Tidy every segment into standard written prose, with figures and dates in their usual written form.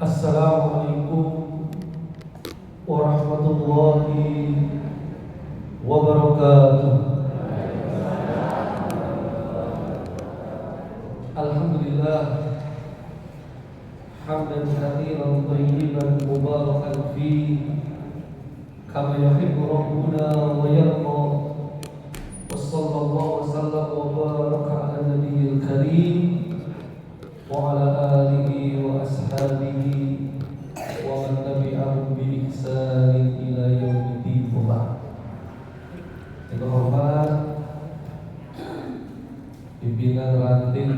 Assalamualaikum warahmatullahi wabarakatuh. Alhamdulillah hamdan katsiran thayyiban mubarakan fihi kama yuhibbu rabbuna wa yarda. Wassallallahu wasallam wa baraka ala nabiyil karim wa ala alihi wa ashabihi wa man tabi'ahum bi ihsanin ila yaumiddin. Yang terhormat pimpinan ranting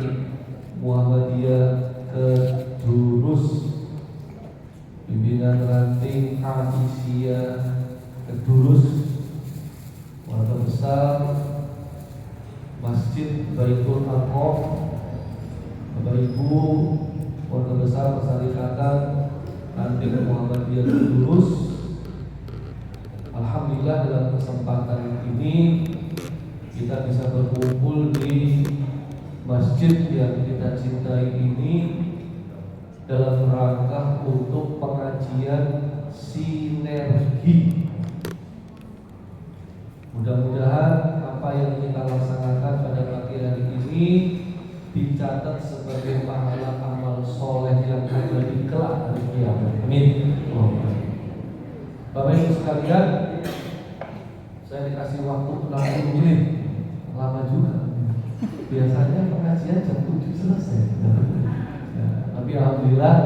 Muhammadiyah Kedurus, pimpinan ranting Aisyah Kedurus, warga besar Masjid Baitul Aqab, Bapak Ibu, warga besar Persyarikatan Ranting Muhammadiyah Kedurus. Alhamdulillah dalam kesempatan ini kita bisa berkumpul di masjid yang kita cintai ini dalam rangka untuk pengajian sinergi. Mudah-mudahan apa yang kita laksanakan pada pagi hari ini dicatat sebagai pahala amal soleh yang abadi kelak hari kiamat. Amin. Bapak Ibu sekalian, saya dikasih waktu 60 menit, lama juga. Biasanya pengajian jam 7 selesai. Ya, tapi alhamdulillah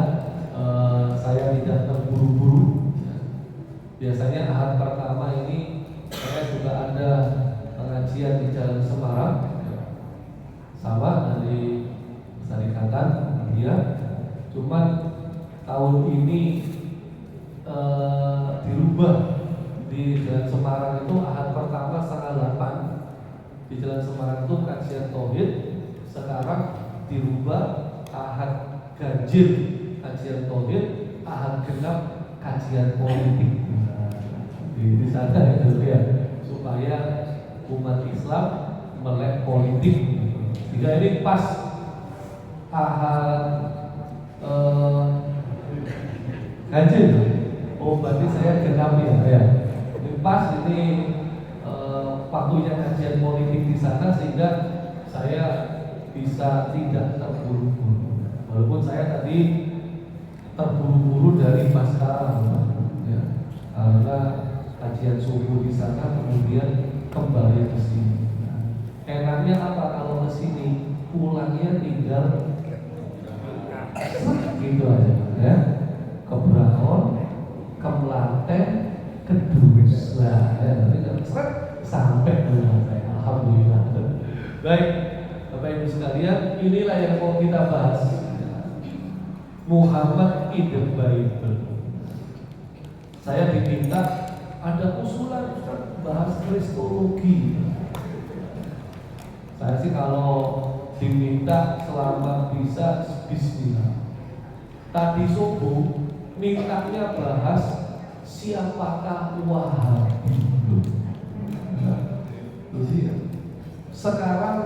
saya tidak terburu-buru. Biasanya ahad pertama ini saya juga ada pengajian di Jalan Semarang, sama dari Persyarikatan dia. Cuman tahun ini dirubah. Di Jalan Semarang itu ahad pertama setengah 8. Di Jalan Semarang itu kajian tauhid. Sekarang dirubah ahad ganjil kajian tauhid, ahad genap kajian politik. Di sana ya, supaya umat Islam melek politik. Jika ini pas ahad ganjil, oh berarti saya genap ya. Ini pas ini waktunya kajian politik di sana, sehingga saya bisa tidak terburu-buru. Walaupun saya tadi terburu-buru dari Baskara, ya, karena kajian subuh di sana kemudian kembali ke sini. Enaknya apa kalau ke sini? Pulangnya tinggal gitu aja, ya. Ke Braon, ke Melaten, ke Kedurus. Nah, ya, nanti sampai rumah saya. Alhamdulillah. Baik, Bapak Ibu sekalian, inilah yang mau kita bahas. Muhammad in the Bible. Saya diminta ada usulan bahas kristologi. Saya sih kalau diminta selama bisa bismillah. Tadi subuh mintanya bahas siapakah Wahabi. Sekarang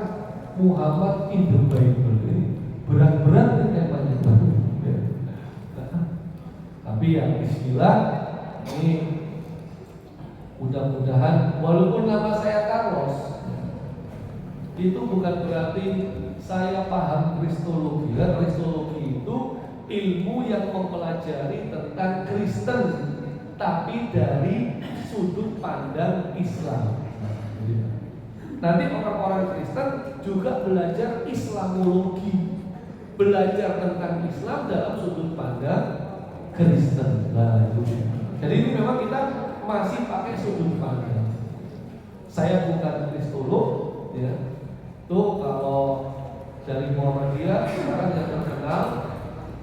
Muhammad in the Bible ini berat-berat temanya. Tapi ya bismillah, ini mudah-mudahan walaupun nama saya Carlos, itu bukan berarti saya paham kristologi. Kristologi itu ilmu yang mempelajari tentang Kristen, tapi dari sudut pandang Islam. Nanti orang-orang Kristen juga belajar Islamologi, belajar tentang Islam dalam sudut pandang Kristen. Nah, itu. Jadi ini memang kita masih pakai sudut pandang. Saya bukan kristolog, ya. Tuh kalau dari Muhammadiyah sekarang yang terkenal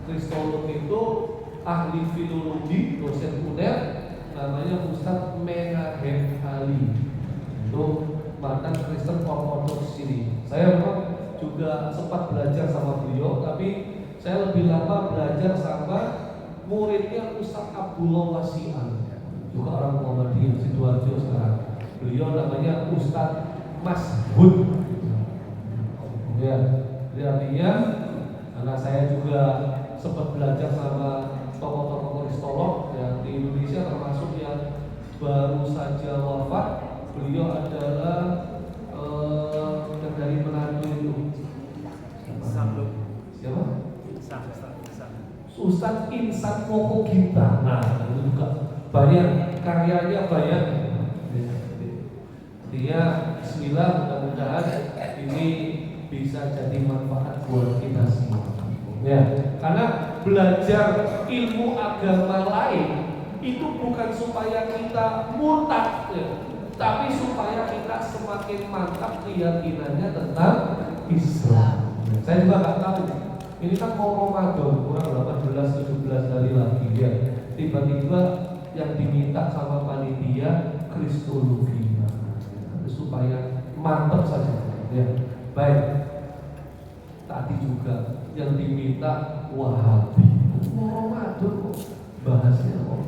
kristolog itu ahli filologi, dosen UNER, namanya Ustadz Menahem Ali. Itu mantan Kristen Ortodoks sini. Saya memang juga sempat belajar sama beliau, tapi saya lebih lama belajar sama muridnya Ustadz Abdullah Wasi'an, juga orang Muhammadiyah Sidoarjo sekarang. Beliau namanya Ustadz Mashud. Ya, jadi artinya karena saya juga sempat belajar sama tokoh-tokoh kristolog yang di Indonesia, termasuk yang baru saja wafat. Beliau adalah yang dari Manado itu. Siapa? Ustadz Insan Mokogita. Nah, itu juga banyak karyanya, banyak. Dia bismillah, mudah-mudahan ini bisa jadi manfaat buat kita semua. Ya, karena belajar ilmu agama lain itu bukan supaya kita murtad, ya, tapi supaya kita semakin mantap keyakinannya tentang Islam. Saya juga nggak tahu. Ini kan mau Ramadan, kurang 18-17 hari lagi ya. Tiba-tiba yang diminta sama panitia kristologi, supaya mantap saja. Ya, baik. Tadi juga yang diminta Wahabi. Mau Ramadan kok bahasnya kok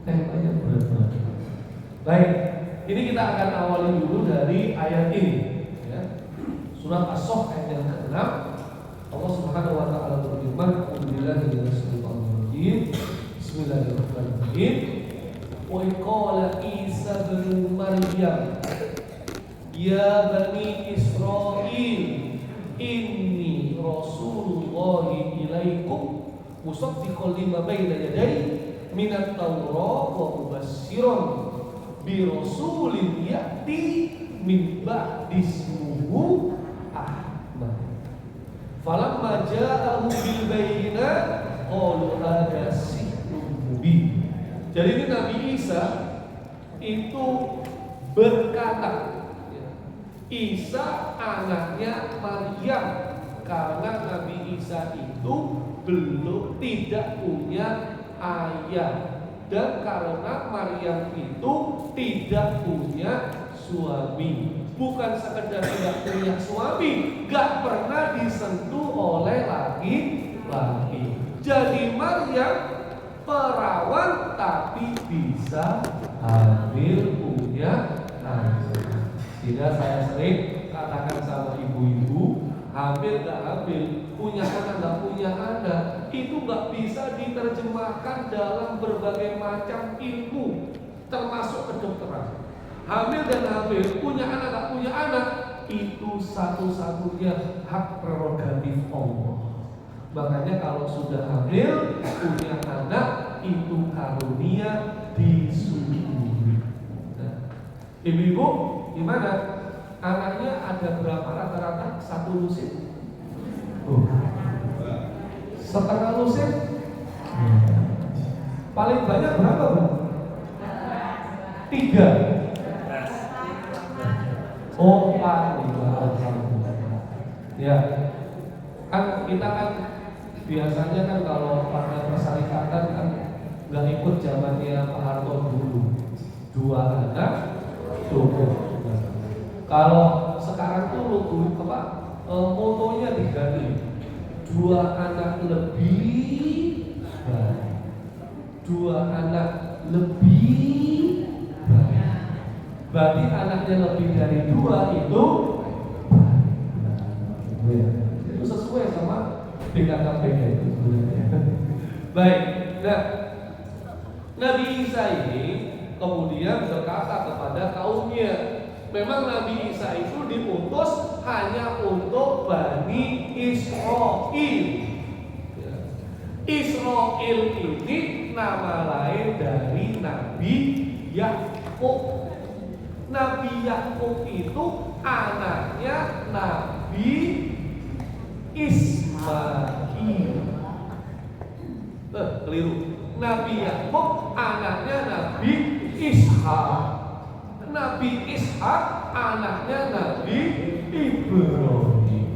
temanya berat-berat. Baik, ini kita akan awali dulu dari ayat ini. Ya. Surat As-Soh ayat yang ke-6. Allah Subhanahu wa taala berfirman, "Alhamdulillahi rabbil Bismillahirrahmanirrahim. Wa qala Isa bin Maryam, ya bani Israil, inni rasulullahi ilaikum musaddiqan lima baina yadayya minat Taurat wa mubassyiran bi rasulin ya'ti min ba'di ismuhu Ahmad." Falamma ja'ahum bil bayyinat qalu hadza sihrun mubin. Jadi ini Nabi Isa itu berkata, Isa anaknya Maryam, karena Nabi Isa itu belum tidak punya ayah, dan karena Maryam itu tidak punya suami. Bukan sekedar tidak punya suami, gak pernah disentuh oleh laki-laki. Jadi Maryam perawan tapi bisa hamil, punya anak. Sehingga saya sering katakan sama ibu-ibu, hamil gak hamil, punya anak gak punya anak, itu gak bisa diterjemahkan dalam berbagai macam ilmu, termasuk kedokteran. Hamil dan hamil, punya anak gak punya anak, itu satu-satunya hak prerogatif Allah. Makanya kalau sudah hamil, punya anak, itu karunia disyukuri. Nah, ibu-ibu, gimana? Anaknya ada berapa rata-rata satu lusin? Setengah lusin? Paling banyak berapa, Bu? 3. Oh, 4. Ya, kan kita kan biasanya kan kalau pada persyaratan kan nggak ikut zamannya Pak Harto dulu, 2 anak cukup. Kalau sekarang tuh logo apa? Motonya diganti, 2 anak lebih baik, 2 anak lebih baik. Berarti anaknya lebih dari 2 itu sesuai sama BKKBN itu sebenarnya. Baik, nah Nabi Isa ini kemudian berkata kepada kaumnya, memang Nabi Isa itu diutus hanya untuk Bani Israel. Israel ini nama lain dari Nabi Yakub. Nabi Yakub itu anaknya Nabi Ismail. Keliru. Nabi Yakub anaknya Nabi Ishak. Nabi Ishak anaknya Nabi Ibrahim.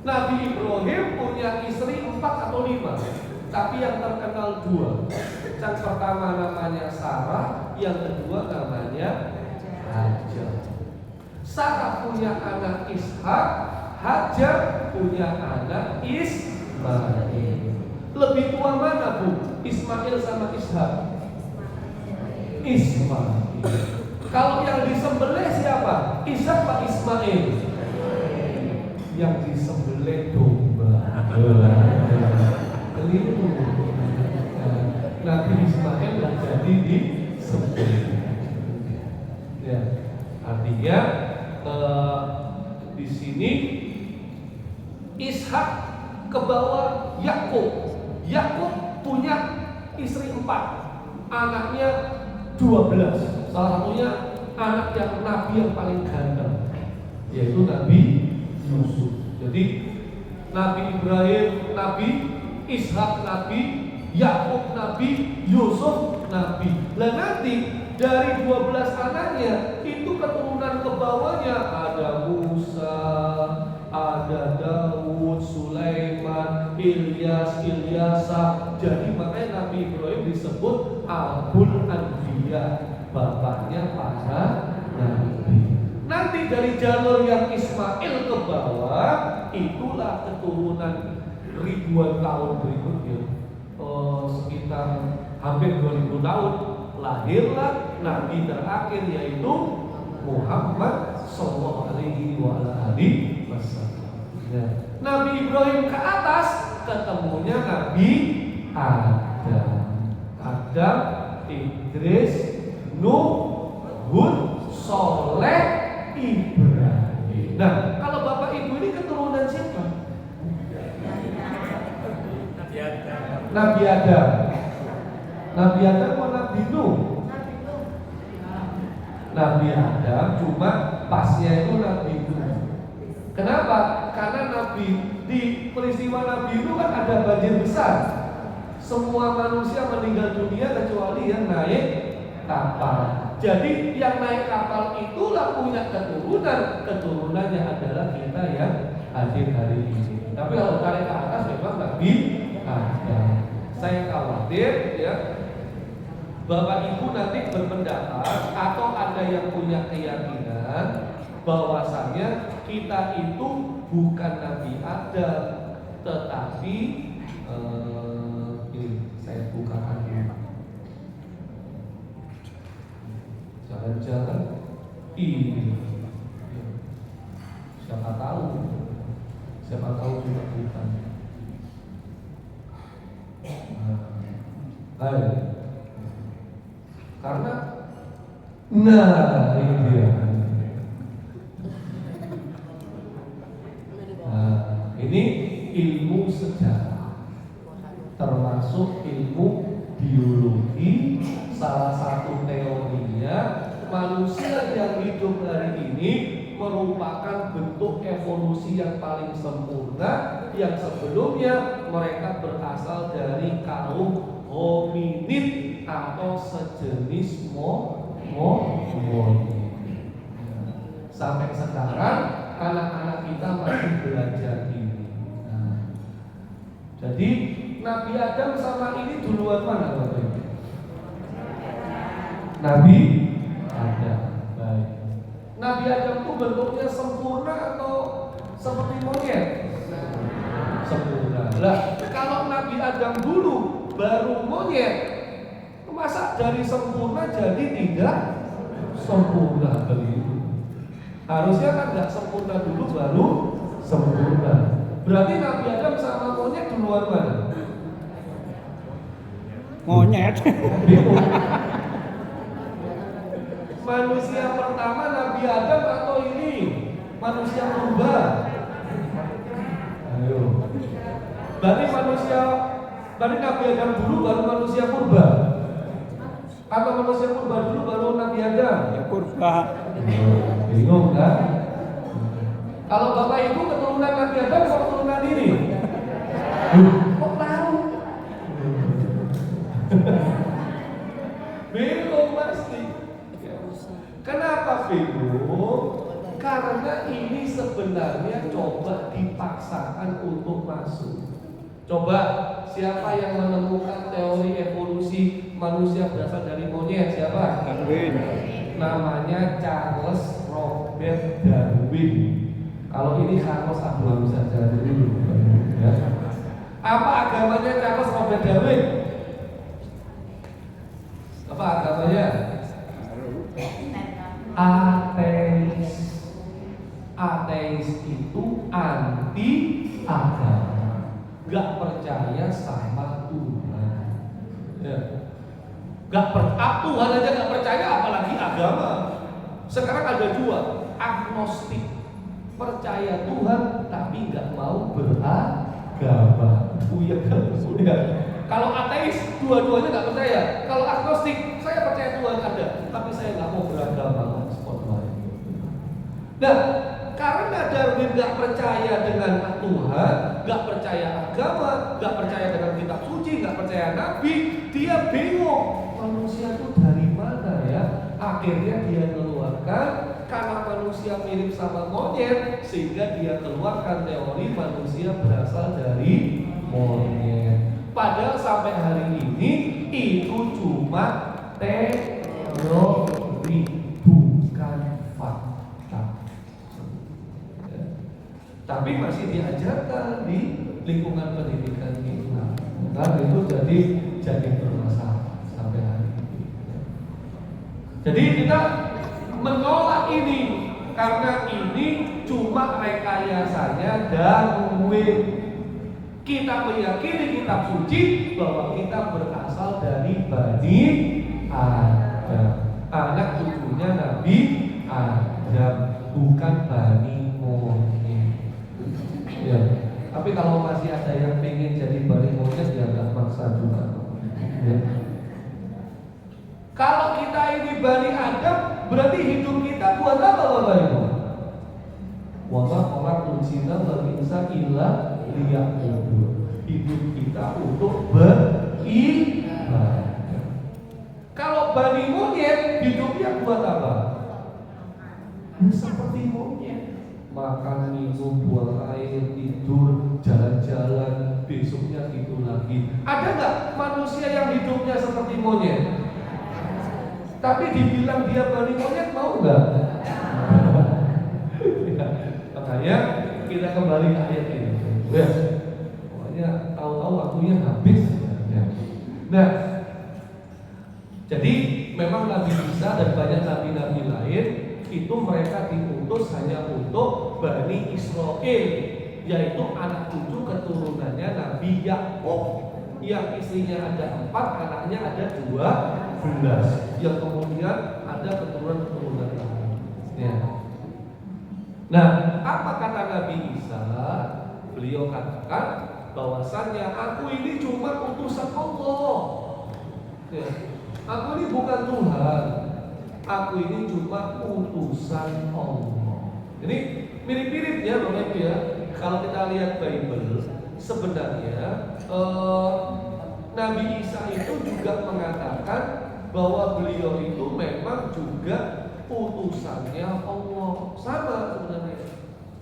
Nabi Ibrahim punya istri 4 atau 5, tapi yang terkenal 2. Yang pertama namanya Sarah, yang kedua namanya Hajar. Sarah punya anak Ishak, Hajar punya anak Ismail. Lebih tua mana, Bu? Ismail sama Ishak? Ismail. Kalau yang disembelih siapa? Ishak Pak Ismail? Yang disembelih domba. keliru. Nabi Ismail nggak jadi disembelih. Ya, artinya di sini Ishak kebawa Yakub. Yakub punya istri 4, anaknya 12. Salah satunya anak yang Nabi yang paling ganteng, yaitu Nabi Yusuf. Jadi Nabi Ibrahim Nabi, Ishak Nabi, Yakub Nabi, Yusuf Nabi. Nah nanti dari 12 anaknya itu keturunan ke bawahnya ada Musa, ada Daud, Sulaiman, Ilyasa. Jadi makanya Nabi Ibrahim disebut Abul Anbiya, bapaknya para nabi. Nanti dari jalur yang Ismail ke bawah, itulah keturunan ribuan tahun berikutnya, sekitar hampir 2000 tahun, lahirlah Nabi terakhir yaitu Muhammad Sallallahu Alaihi Wasallam. Nabi Ibrahim ke atas ketemunya Nabi Adam, Idris, Nuh, Hud, Soleh, Ibrahim. Nah, kalau bapak ibu ini keturunan siapa? Nabi Adam. Nabi Adam atau Nabi Nuh? Nabi Adam, cuma pasnya itu Nabi Nuh. Kenapa? Karena Nabi di peristiwa Nabi Nuh kan ada banjir besar. Semua manusia meninggal dunia kecuali yang naik kapal. Jadi yang naik kapal itulah punya keturunan. Keturunannya adalah kita yang hadir hari ini. Tapi kalau tarik ke atas memang Nabi Adam. Saya khawatir ya, Bapak Ibu nanti berpendapat atau ada yang punya keyakinan bahwasanya kita itu bukan Nabi Adam, tetapi ini saya bukakan dulu. Jangan-jangan ini, siapa tahu juga bukan. Karena ini dia. Ini ilmu sejarah, termasuk ilmu biologi. Salah satu teorinya, manusia yang hidup hari ini merupakan bentuk evolusi yang paling sempurna, yang sebelumnya mereka berasal dari kaum hominid atau sejenis monid. Sampai sekarang anak-anak kita masih belajar ini. Jadi Nabi Adam sama ini duluan mana Bapak Ibu? Nabi Adam. Baik. Nabi Adam itu bentuknya sempurna atau seperti monyet? Sempurna. Lah, kalau Nabi Adam dulu baru monyet, masa dari sempurna jadi tidak sempurna begitu? Harusnya kan nggak sempurna dulu baru sempurna. Berarti Nabi Adam sama monyet duluan mana? Monyet. Manusia pertama Nabi Adam atau ini manusia purba? Ayo. Berarti Nabi Adam dulu baru manusia purba? Atau manusia purba dulu baru Nabi Adam? Ya purba. Bingung kan? Kalau Bapak Ibu keturunan Nabi Adam atau keturunan ini? Kok tahu? Bingung pasti. Kenapa bingung? Karena ini sebenarnya coba dipaksakan untuk masuk. Coba siapa yang menemukan teori evolusi manusia berasal dari monyet? Siapa? Darwin. Namanya Charles Robert Darwin. Kalau ini Charles Abraham saja dulu. Ya. Apa agamanya Charles Robert Darwin? Apa agamanya? Ateis. Ateis itu anti agama. nggak percaya sama Tuhan. Ya. Tuhan aja nggak percaya, apalagi agama. Sekarang ada dua, agnostik, percaya Tuhan tapi nggak mau beragama. Ya. Kalau ateis, dua-duanya nggak percaya. Kalau agnostik, saya percaya Tuhan ada, tapi saya nggak mau beragama. Nah, karena Darwin nggak percaya dengan Tuhan, nggak percaya agama, nggak percaya dengan kitab suci, nggak percaya Nabi, dia bingung manusia itu dari mana ya? Akhirnya dia keluarkan, karena manusia mirip sama monyet, sehingga dia keluarkan teori manusia berasal dari monyet. Padahal sampai hari ini itu cuma teori, bukan fakta. Tapi masih diajarkan di lingkungan pendidikan kita. Nah, itu jadi bermasalah sampai hari ini. Jadi kita menolak ini karena ini cuma rekayasanya Darwin. Kita meyakini kitab suci bahwa kita berasal dari Bani Adam, anak cucunya Nabi Adam, bukan Bani monyet. Ya. Tapi kalau masih ada yang pengen jadi Bani monyet, ya nggak maksa juga. Ya. Kalau kita ini Bani Adam, berarti hidup kita buat apa Bapak Ibu? Wama orang tunsina berinsa ilah liya'budu. Hidup kita untuk beribadah. Kalau Bani monyet, hidupnya buat apa? Seperti monyet, makan, minum, buang air, tidur, jalan-jalan, besoknya gitu lagi. Ada nggak manusia yang hidupnya seperti monyet? Tapi dibilang dia Bani monyet, mau nggak? Makanya kita kembali ke ayat ini. Ya, pokoknya tahu-tahu waktunya habis. Ya. Nah, jadi memang Nabi Isa dan banyak nabi-nabi lain itu mereka diutus hanya untuk Bani Israel, yaitu anak cucu keturunannya Nabi Yakub, yang istrinya ada 4, anaknya ada 12, yang kemudian ada keturunan-keturunan lain. Ya. Nah, apa kata Nabi Isa? Beliau katakan bahwasannya aku ini cuma utusan Allah. Ya. Aku ini bukan Tuhan. Aku ini cuma utusan Allah. Ini mirip-mirip ya Bapak Ibu ya. Kalau kita lihat Bible, sebenarnya Nabi Isa itu juga mengatakan bahwa beliau itu memang juga utusannya Allah. Sama sebenarnya.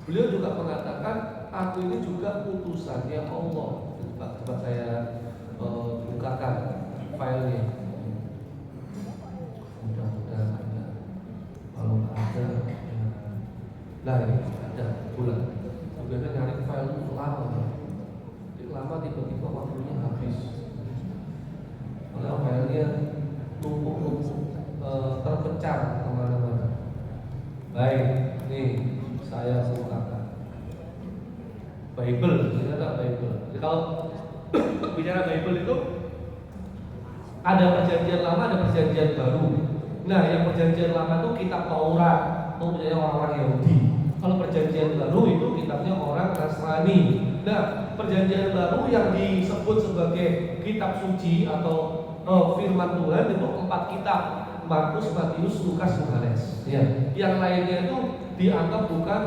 Beliau juga mengatakan aku ini juga utusannya Allah. Coba saya bukakan filenya. Mudah-mudahan ada. Kalau nggak ada, nah ini ada bulan. Sebenarnya nyari file itu lama, tiba-tiba waktunya habis. Karena filenya numpuk-numpuk, terpencar kemana-mana. Baik, nih saya bukakan Bible, bicara Bible. Jadi kalau bicara Bible itu ada perjanjian lama, ada perjanjian baru. Nah, yang perjanjian lama itu kitab Taurat, itu punya orang-orang Yahudi. Kalau perjanjian baru itu kitabnya orang Nasrani. Nah, perjanjian baru yang disebut sebagai kitab suci atau firman Tuhan itu 4 kitab: Markus, Matius, Lukas, Yohanes. Ya. Yang lainnya itu dianggap bukan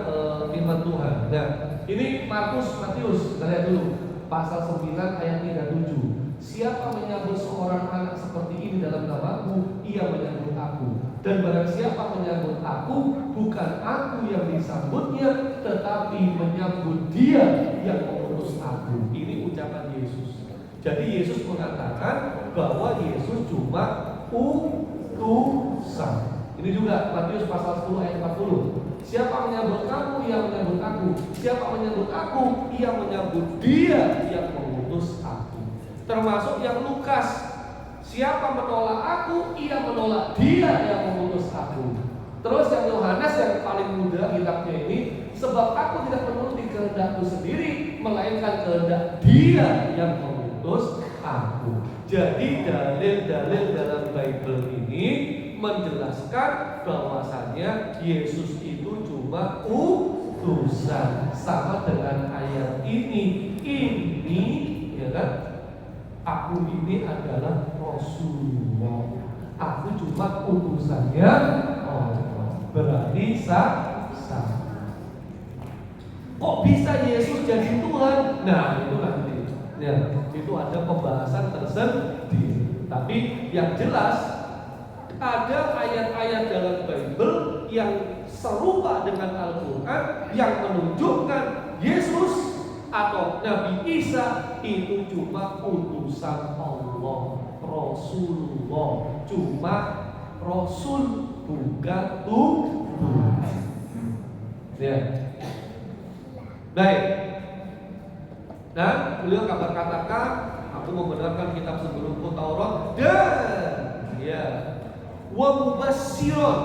firman Tuhan. Nah, ini Markus, Matius, kita lihat dulu pasal 9 ayat 37. Siapa menyambut seorang anak seperti ini dalam namaku, ia menyambut aku. Dan barang siapa menyambut aku, bukan aku yang disambutnya, tetapi menyambut dia yang mengutus aku. Ini ucapan Yesus. Jadi Yesus mengatakan bahwa Yesus cuma utusan. Ini juga Matius pasal 10 ayat 40. Siapa menyambut kamu, ia menyambut aku. Siapa menyambut aku, ia menyambut dia yang mengutus aku. Termasuk yang Lukas, siapa menolak aku, ia menolak dia yang mengutus aku. Terus yang Yohanes yang paling muda kitabnya ini, sebab aku tidak menuruti kehendakku sendiri, melainkan kehendak Dia yang mengutus aku. Jadi dalil-dalil dalam Bible ini menjelaskan bahwasanya Yesus itu cuma utusan. Sama dengan ayat ini ya kan? Aku ini adalah Rasulullah. Aku cuma utusannya Allah. Berarti sama. Kok bisa Yesus jadi Tuhan? Nah, itu nanti. Ya, itu ada pembahasan tersendiri. Tapi yang jelas ada ayat-ayat dalam Bible yang serupa dengan Al-Quran yang menunjukkan Yesus atau Nabi Isa itu cuma utusan Allah, Rasulullah, cuma Rasul, bukan Tuhan. Ya. Baik. Dan beliau katakan, aku membenarkan kitab sebelumku Taurat dan wa mubasysyiran,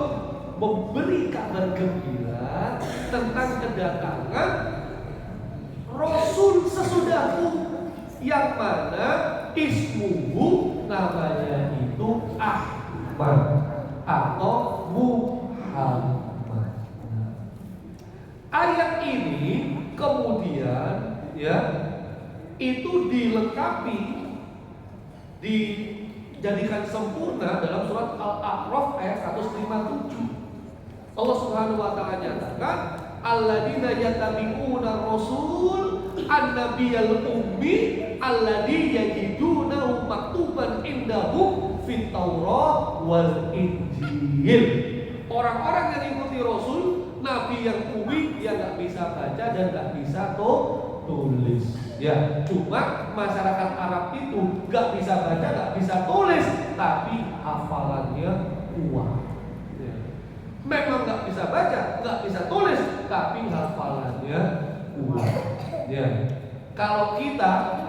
memberi kabar gembira tentang kedatangan Rasul sesudahku yang mana ismuhu, namanya itu Ahmad atau Muhammad. Ayat ini kemudian itu dilengkapi, dijadikan sempurna dalam surat Al-A'raf ayat 157. Allah Subhanahu wa taala nyatakan, alladzina yattabi'una rasul an-nabiyyal ummi alladzi yajidunahu maktuban indahum fit Taurat wal Injil. Orang-orang yang ikuti Rasul, Nabi yang ummi, yang nggak bisa baca dan nggak bisa tulis. Ya, cuma masyarakat Arab itu nggak bisa baca, nggak bisa tulis, tapi hafalannya kuat. Ya. Memang nggak bisa baca, nggak bisa tulis, tapi hafalannya kuat. Ya. Kalau kita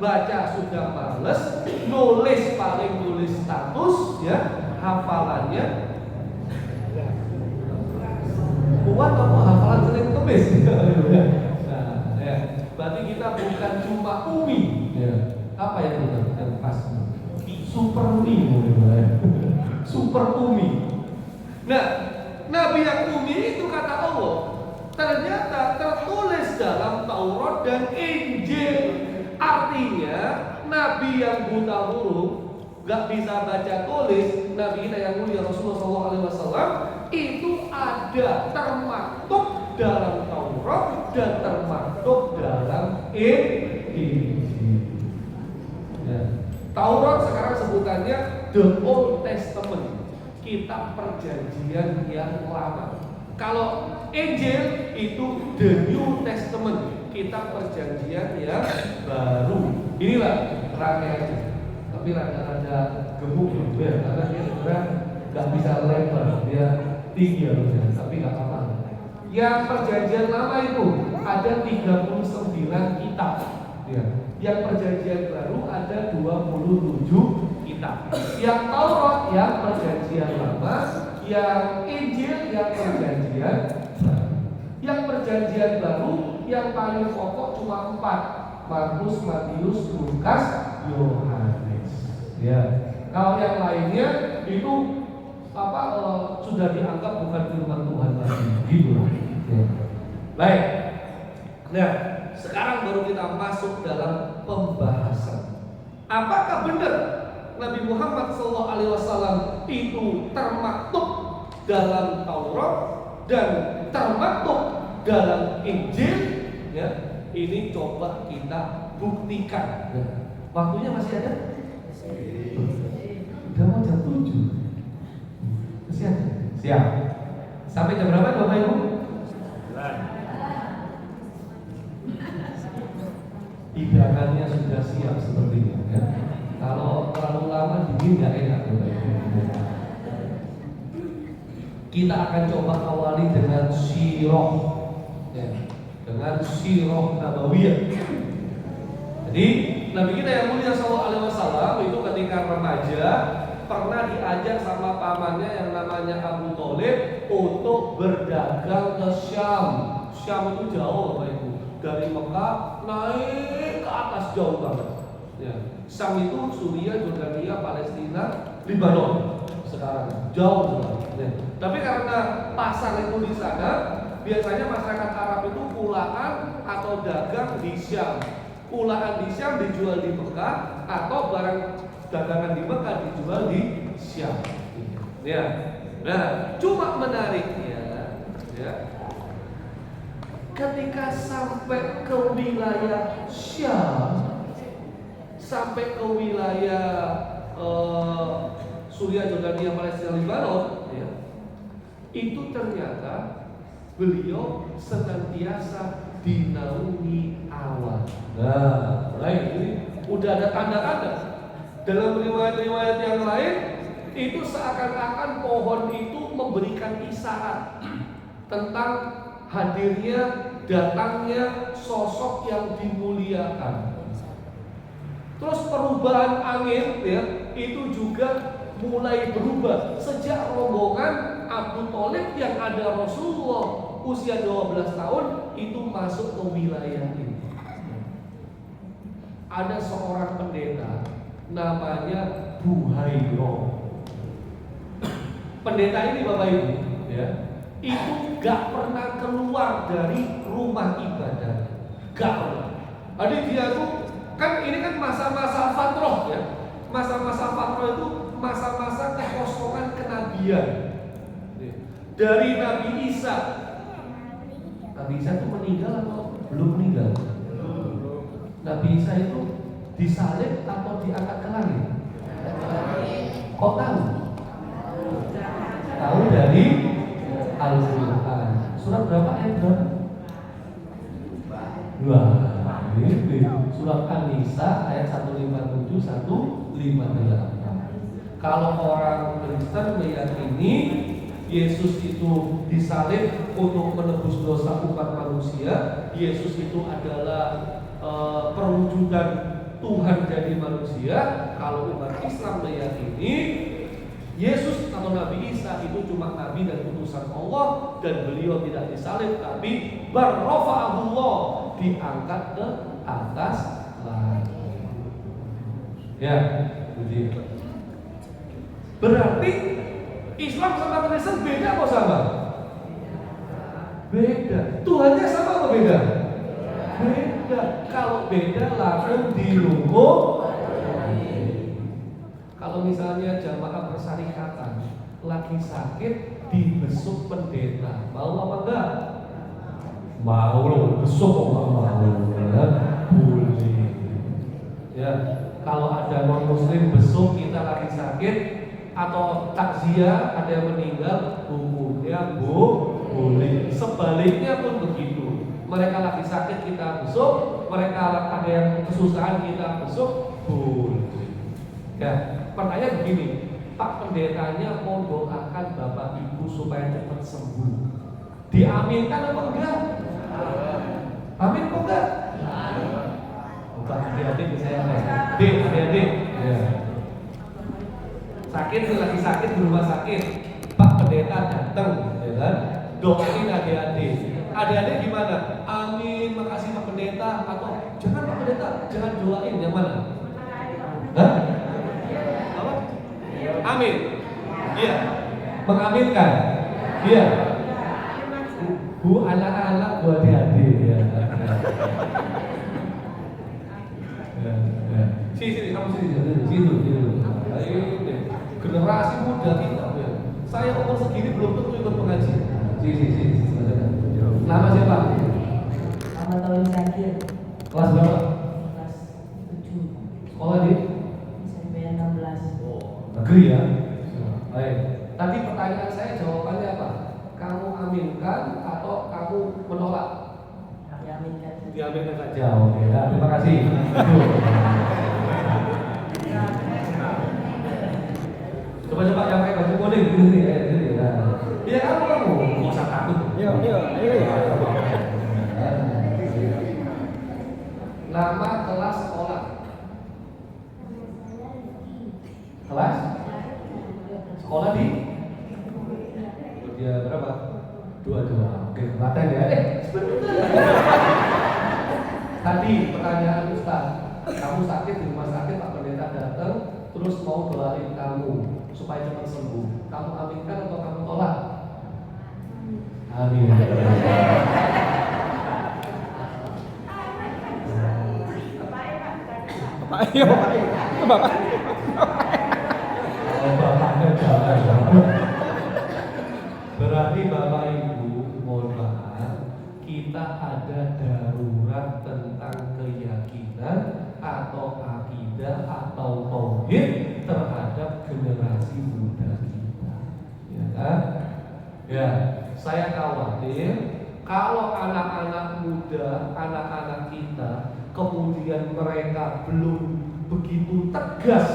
baca sudah males, nulis paling nulis status, hafalannya kuat atau hafalan sering kemis. Berarti kita bukan cuma umi. Apa yang benar? Yang pas. Super umi. Super umi. Nah, Nabi yang umi itu kata Allah ternyata tertulis dalam Taurat dan Injil. Artinya Nabi yang buta huruf, gak bisa baca tulis, Nabi kita yang mulia Rasulullah SAW itu ada termaktub dalam Taurat dan termaktub dalam Injil. Taurat sekarang sebutannya The Old Testament, kitab perjanjian yang lama. Kalau Injil itu The New Testament, kitab perjanjian yang baru. Inilah rangkaiannya. Tapi rada gemuk ya, karena dia sebenarnya nggak bisa lebar, dia tinggi harusnya, tapi nggak apa-apa. Yang perjanjian lama itu ada 39 kitab, Yang perjanjian baru ada 27 kitab. Yang Taurat yang perjanjian lama, yang Injil yang perjanjian baru. Yang perjanjian baru yang paling pokok cuma 4: Markus, Matius, Lukas, Yohanes. Kalau yang lainnya itu sudah dianggap bukan firman Tuhan lagi, gitu. Baik. Nah, sekarang baru kita masuk dalam pembahasan. Apakah benar Nabi Muhammad SAW itu termaktub dalam Taurat dan termaktub dalam Injil? Ini coba kita buktikan. Waktunya masih ada? Udah mau jam 7. Masih ada? Siap. Sampai jam berapa Bapak Ibu? Hidangannya sudah siap sepertinya, Kalau terlalu lama dingin nggak enak, Bapak Ibu. Kita akan coba awali dengan sirah, dengan sirah nabawiyah. Jadi Nabi kita yang mulia SAW itu ketika remaja pernah diajak sama pamannya yang namanya Abu Thalib untuk berdagang ke Syam. Syam itu jauh Bapak Ibu. Dari Mekah naik ke atas jauh banget. Ya. Syam itu Suriah, Jordania, Palestina, Lebanon sekarang jauh sekali. Ya. Tapi karena pasar itu di sana, biasanya masyarakat Arab itu pulaan atau dagang di Syam. Pulaan di Syam dijual di Mekah, atau barang dagangan di Mekah dijual di Syam. Ya. Nah, cuma menariknya, ya, ketika sampai ke wilayah Syam, sampai ke wilayah Suriah, Jordania, Palestina, Lebanon, ya, itu ternyata beliau senantiasa dinaungi awan. Nah, ini udah ada tanda-tanda. Dalam riwayat-riwayat yang lain, itu seakan-akan pohon itu memberikan isyarat tentang hadirnya, datangnya sosok yang dimuliakan. Terus perubahan angin, ya, itu juga mulai berubah sejak rombongan Abu Thalib yang ada Rasulullah usia 12 tahun itu masuk ke wilayah ini. Ada seorang pendeta namanya Buhairah. Pendeta ini Bapak Ibu, ya, itu gak pernah keluar dari rumah ibadah, gak pernah. Jadi dia tuh kan ini kan masa-masa fatrah, ya. Masa-masa fatrah itu masa-masa kekosongan kenabian. Dari Nabi Isa. Nabi Isa itu meninggal atau belum meninggal? Nabi Isa itu disalib atau diangkat ke langit? Kok tahu? Tahu dari Al-Quran. Surat berapa ayat berapa? 2. Ini surat An-Nisa ayat 157 158. Kalau orang Kristen meyakini Yesus itu disalib untuk menebus dosa umat manusia, Yesus itu adalah perwujudan Tuhan jadi manusia. Kalau umat Islam meyakini Yesus atau Nabi Isa itu cuma nabi dan utusan Allah, dan beliau tidak disalib tapi barrafa'ahullah, diangkat ke atas langit. Ya, begitu. Berarti Islam sama Kristen beda apa sama? Beda. Tuhannya sama apa beda? Beda. Kalau beda langsung dilungkup. Kalau misalnya jamaah persyarikatan lagi sakit dibesuk pendeta, mau apa enggak? Mau loh, besuk kok nggak mau? Boleh. Ya, kalau ada non muslim besuk kita lagi sakit atau takziah ada yang meninggal, hukumnya boleh. Sebaliknya pun begitu. Mereka lagi sakit kita besuk, mereka ada yang kesusahan kita besuk, boleh. Ya. Pertanyaan begini, Pak pendetanya mau doakan Bapak Ibu supaya cepat sembuh, diaminkan apa enggak? Amin kok enggak? Pak adik-adik saya adik-adik ya. Sakit lagi sakit di rumah sakit, Pak pendeta datang, ya kan? Doain adik-adik. Adik-adik gimana? Amin, makasih Pak pendeta, atau jangan Pak pendeta, jangan doain, yang mana? Hah? Amin. Iya. Mengaminkan. Iya. Bu anak-anak, bu adik-adik ya. Sini kamu sini. Ini generasi muda kita ya. Saya umur segini belum tentu ikut pengajian. Sini. Nama siapa? Nama Tauhid Zakir. Kelas berapa? Kelas 7. Sekolah di? SMP 16. Negeri ya. Baik. Tadi pertanyaan saya jawabannya apa? Kamu aminkan atau kamu menolak? Diaminkan. Diaminkan saja. Oke. Ya, terima kasih. Coba yang pakai baju kuning gini ya. Iya kamu nggak usah takut. Iya. Nama kelas sekolah. Kelas? Sekolah di? Dia berapa? Doa-doa. Oke, kelaten ya. Sebentar. Tadi pertanyaan Ustaz, kamu sakit di rumah sakit, Pak Pendeta datang, terus mau doain kamu supaya cepat sembuh. Kamu aminkan atau kamu tolak? Amin. Bapak. Bapaknya jangan. Berarti Bapak Ibu, mohon maaf, kita ada darurat tentang keyakinan atau akidah atau tauhid terhadap generasi muda kita. Ya kan? Ya, saya khawatir kalau anak-anak muda, anak-anak kita kemudian mereka belum begitu tegas,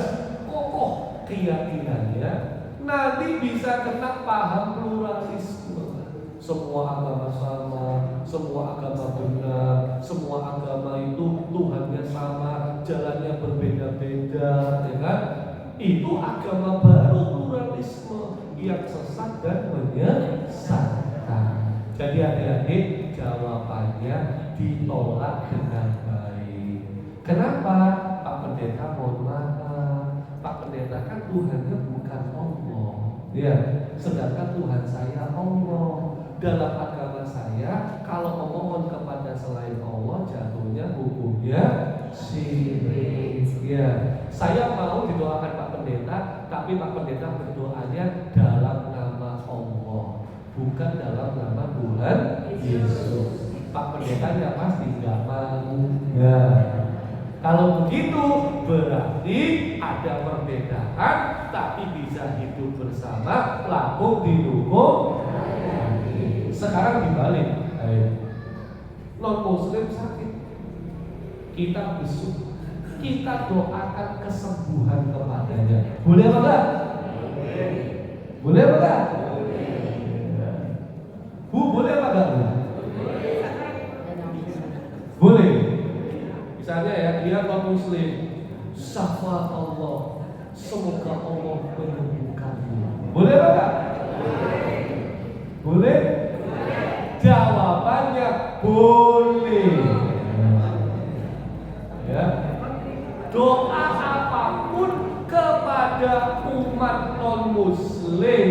kokoh keyakinannya, nanti bisa kena paham pluralisme. Semua agama sama, semua agama benar, semua agama itu Tuhannya sama, jalannya berbeda-beda, ya kan? Itu agama baru pluralisme yang sesat dan menyesatkan. Jadi adik-adik, jawabannya ditolak dengan baik. Kenapa? Pak Pendeta mohon maaf, Pak Pendeta kan Tuhannya bukan Allah, ya. Sedangkan Tuhan saya Allah. Dalam agama saya, kalau memohon kepada selain Allah, jatuhnya hukumnya syirik. Ya, saya mau didoakan Pak Pendeta, tapi Pak Pendeta berdoanya dalam nama Allah, bukan dalam nama Tuhan Yesus. Pak Pendetanya pasti nggak mau. Ya. Kalau begitu berarti ada perbedaan, tapi bisa hidup bersama, laku didukung. Sekarang dibalik, non Muslim sakit, kita besuk, kita doakan kesembuhan kepadanya. Boleh apa enggak? Boleh apa enggak? Bu, boleh apa enggak? Boleh. Misalnya ya, dia non Muslim, syafaat Allah, semoga Allah menyembuhkanmu. Boleh apa enggak? Boleh? Jawabannya boleh. Ya. Doa apapun kepada umat non Muslim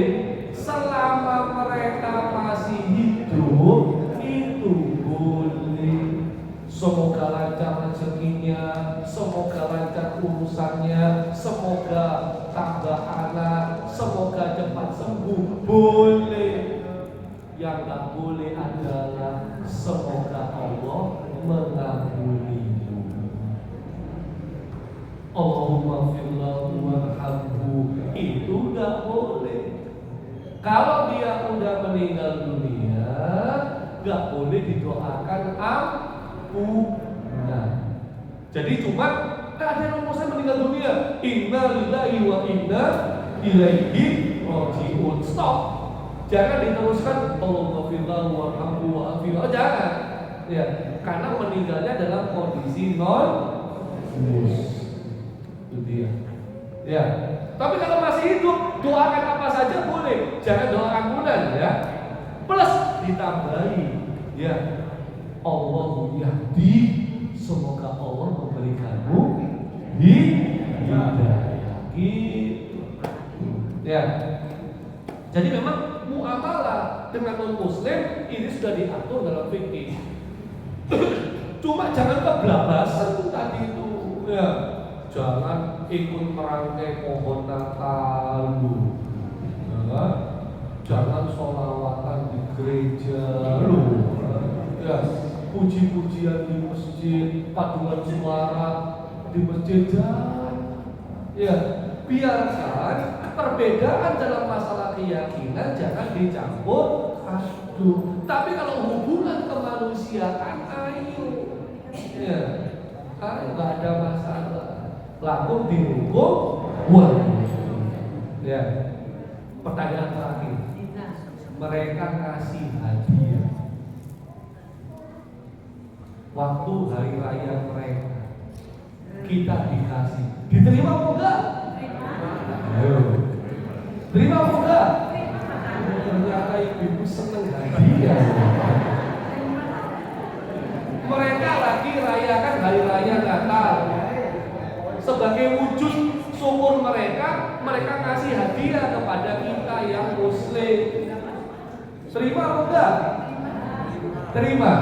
selama mereka masih hidup itu boleh. Semoga lancar rezekinya, semoga lancar urusannya, semoga tambah anak, semoga cepat sembuh, boleh. Yang tak boleh adalah semoga Allah mengampunimu. Allahumma firlahu warhamhu, itu tak boleh. Kalau dia udah meninggal dunia, gak boleh didoakan ampunan. Jadi cuma ada yang saya meninggal dunia, inna lillahi wa inna ilaihi raji'un. Stop. Jangan diteruskan Allahumma firlahu warhamhu wa'afi'u. Jangan. Ya, karena meninggalnya dalam kondisi non mus. Itu dia. Ya. Tapi kalau masih hidup, doakan apa saja boleh. Jangan doa ampunan ya. Plus ditambahi ya. Allahu yahdi, semoga Allah memberikanmu hidayah. Gitu. Ya. Jadi memang muamalah dengan non Muslim ini sudah diatur dalam fikih. Cuma jangan keblabasan tadi itu, ya. Jangan ikut merangkai pohon Natal, ya. Jangan sholawatan di gereja, ya. Puji-pujian di masjid, paduan suara di masjid, ya. Biarkan perbedaan dalam masalah keyakinan jangan dicampur aduk. Tapi kalau hubungan kemanusiaan, ayo, ya, ayo, nggak ada masalah. Laku dihukum, ya. Pertanyaan terakhir, mereka kasih hadiah waktu hari raya mereka, kita dikasih, diterima apa enggak? Ayo. Terima apa enggak? ternyata ibu seneng hadiah. Mereka lagi rayakan hari raya Natal. Sebagai wujud syukur mereka kasih hadiah kepada kita yang Muslim. Terima atau enggak? Terima.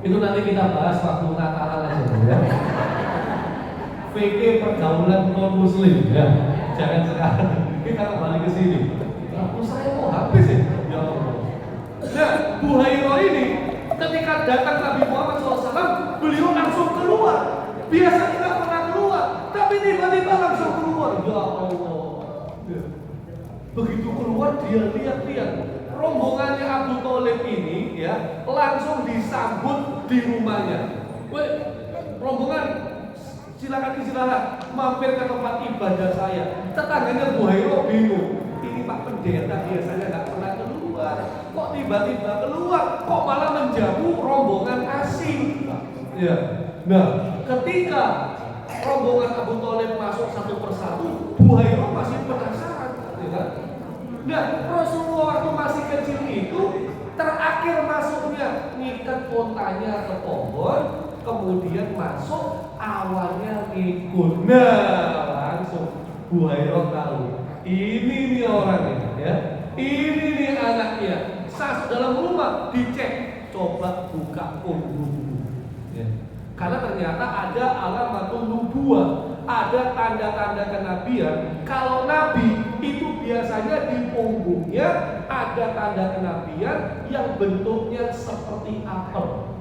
Itu nanti kita bahas waktu Natalan aja ya. VK pergaulan non Muslim ya. Jangan sekarang. Kita kembali ke sini. Waktu saya mau habis ya. Ya Allah. Nah, Bu Hairo ini ketika datang Nabi Muhammad SAW, beliau langsung keluar. Biasanya nggak pernah keluar, tapi tiba-tiba langsung keluar. Ya Allah. Begitu keluar dia lihat-lihat rombongannya Abu Thalib ini ya langsung disambut di rumahnya. Weh, rombongan silakan istirahat, mampir ke tempat ibadah saya. Tetangganya Bu Hairo bingung. Ini Pak Pendeta biasanya nggak pernah keluar, kok tiba-tiba keluar, kok malah menjamu rombongan asing. Ya. Nah, ketika rombongan Abu Thalib masuk satu persatu, Bu Hairo masih penasaran. Ya. Nah, Rasulullah waktu masih kecil itu terakhir masuknya ngikat kontanya ke pohon, kemudian masuk awalnya ngikut. Nah, langsung Bu Hairo tahu ini nih orangnya ya, ini nih anaknya. Saat dalam rumah dicek, coba buka punggung ya. Karena ternyata ada alamatul nubuwah, ada tanda-tanda kenabian. Kalau nabi itu biasanya di punggungnya ada tanda kenabian yang bentuknya seperti apel.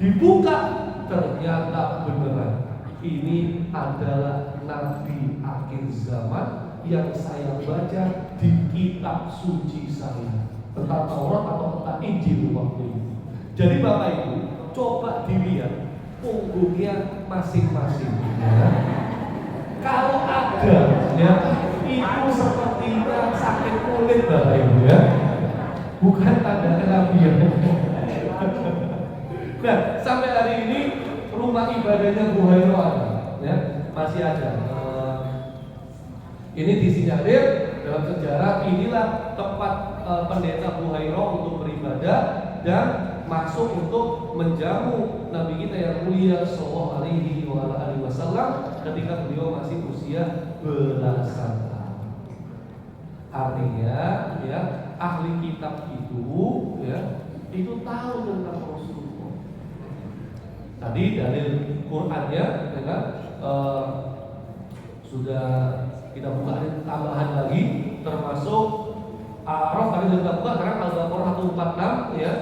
Dibuka, ternyata beneran ini adalah nabi akhir zaman yang saya baca di kitab suci saya, tentang Taurat atau tentang Injil waktu itu. Jadi Bapak Ibu, coba dilihat punggungnya masing-masing ya. Kalau ada ya, itu sepertinya sakit kulit Bapak Ibu ya, bukan tanda kenabian. Nah, sampai hari ini rumah ibadahnya Bu Hairo ada, ya, masih ada. Ini disinyalir dalam sejarah, inilah tempat pendeta Bu Hairo untuk beribadah dan masuk untuk menjamu Nabi kita yang mulia Sallallahu Alaihi Wasallam ketika beliau masih usia belasan tahun. Artinya, ya, ahli kitab itu tahu tentang Rasulullah. Tadi dalil Qurannya, ya kan, sudah kita buka tambahan lagi, termasuk Araf tadi sudah buka, karena Al-Baqarah 146 ya.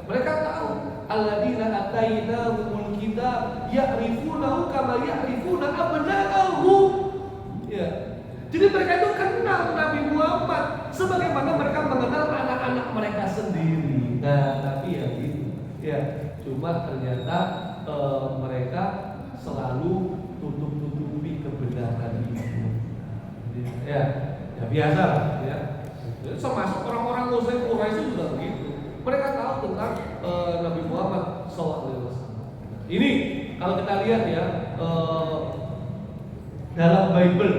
Mereka tahu alladzina atainahumul kitab ya'rifunahu kama ya'rifuna abna'ahum. Ya. Jadi mereka itu kenal Nabi Muhammad sebagaimana mereka mengenal anak-anak mereka sendiri. Nah, tapi ya gitu. Ya, cuma ternyata mereka selalu tutup-tutupi kebenaran itu. Ya, ya biasa ya. Termasuk orang-orang Muslim Quraisy juga begitu. Mereka tahu tentang Nabi Muhammad SAW. Ini kalau kita lihat ya dalam Bible,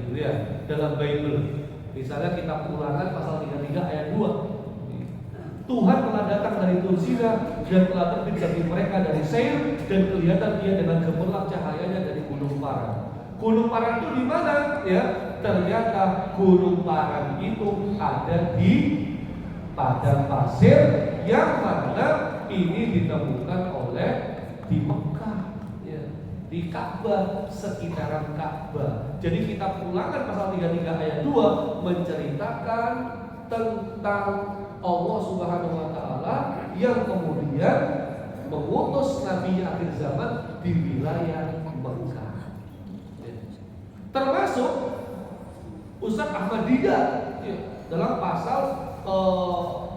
gitu ya, dalam Bible, misalnya kitab Ulangan pasal 33 ayat 2. Tuhan telah datang dari Tursina dan telah terbit bagi mereka dari Seir dan kelihatan dia dengan gemerlap cahayanya dari Gunung Paran. Gunung Paran itu di mana? Ya, ternyata Gunung Paran itu ada di padang pasir yang mana ini ditemukan oleh di Mekah, ya, di Ka'bah, sekitaran Ka'bah. Jadi kitab Ulangan pasal 33 ayat 2 menceritakan tentang Allah Subhanahu wa taala yang kemudian mengutus nabi akhir zaman di wilayah Mekah. Termasuk Ustaz Ahmad Didat ya, dalam pasal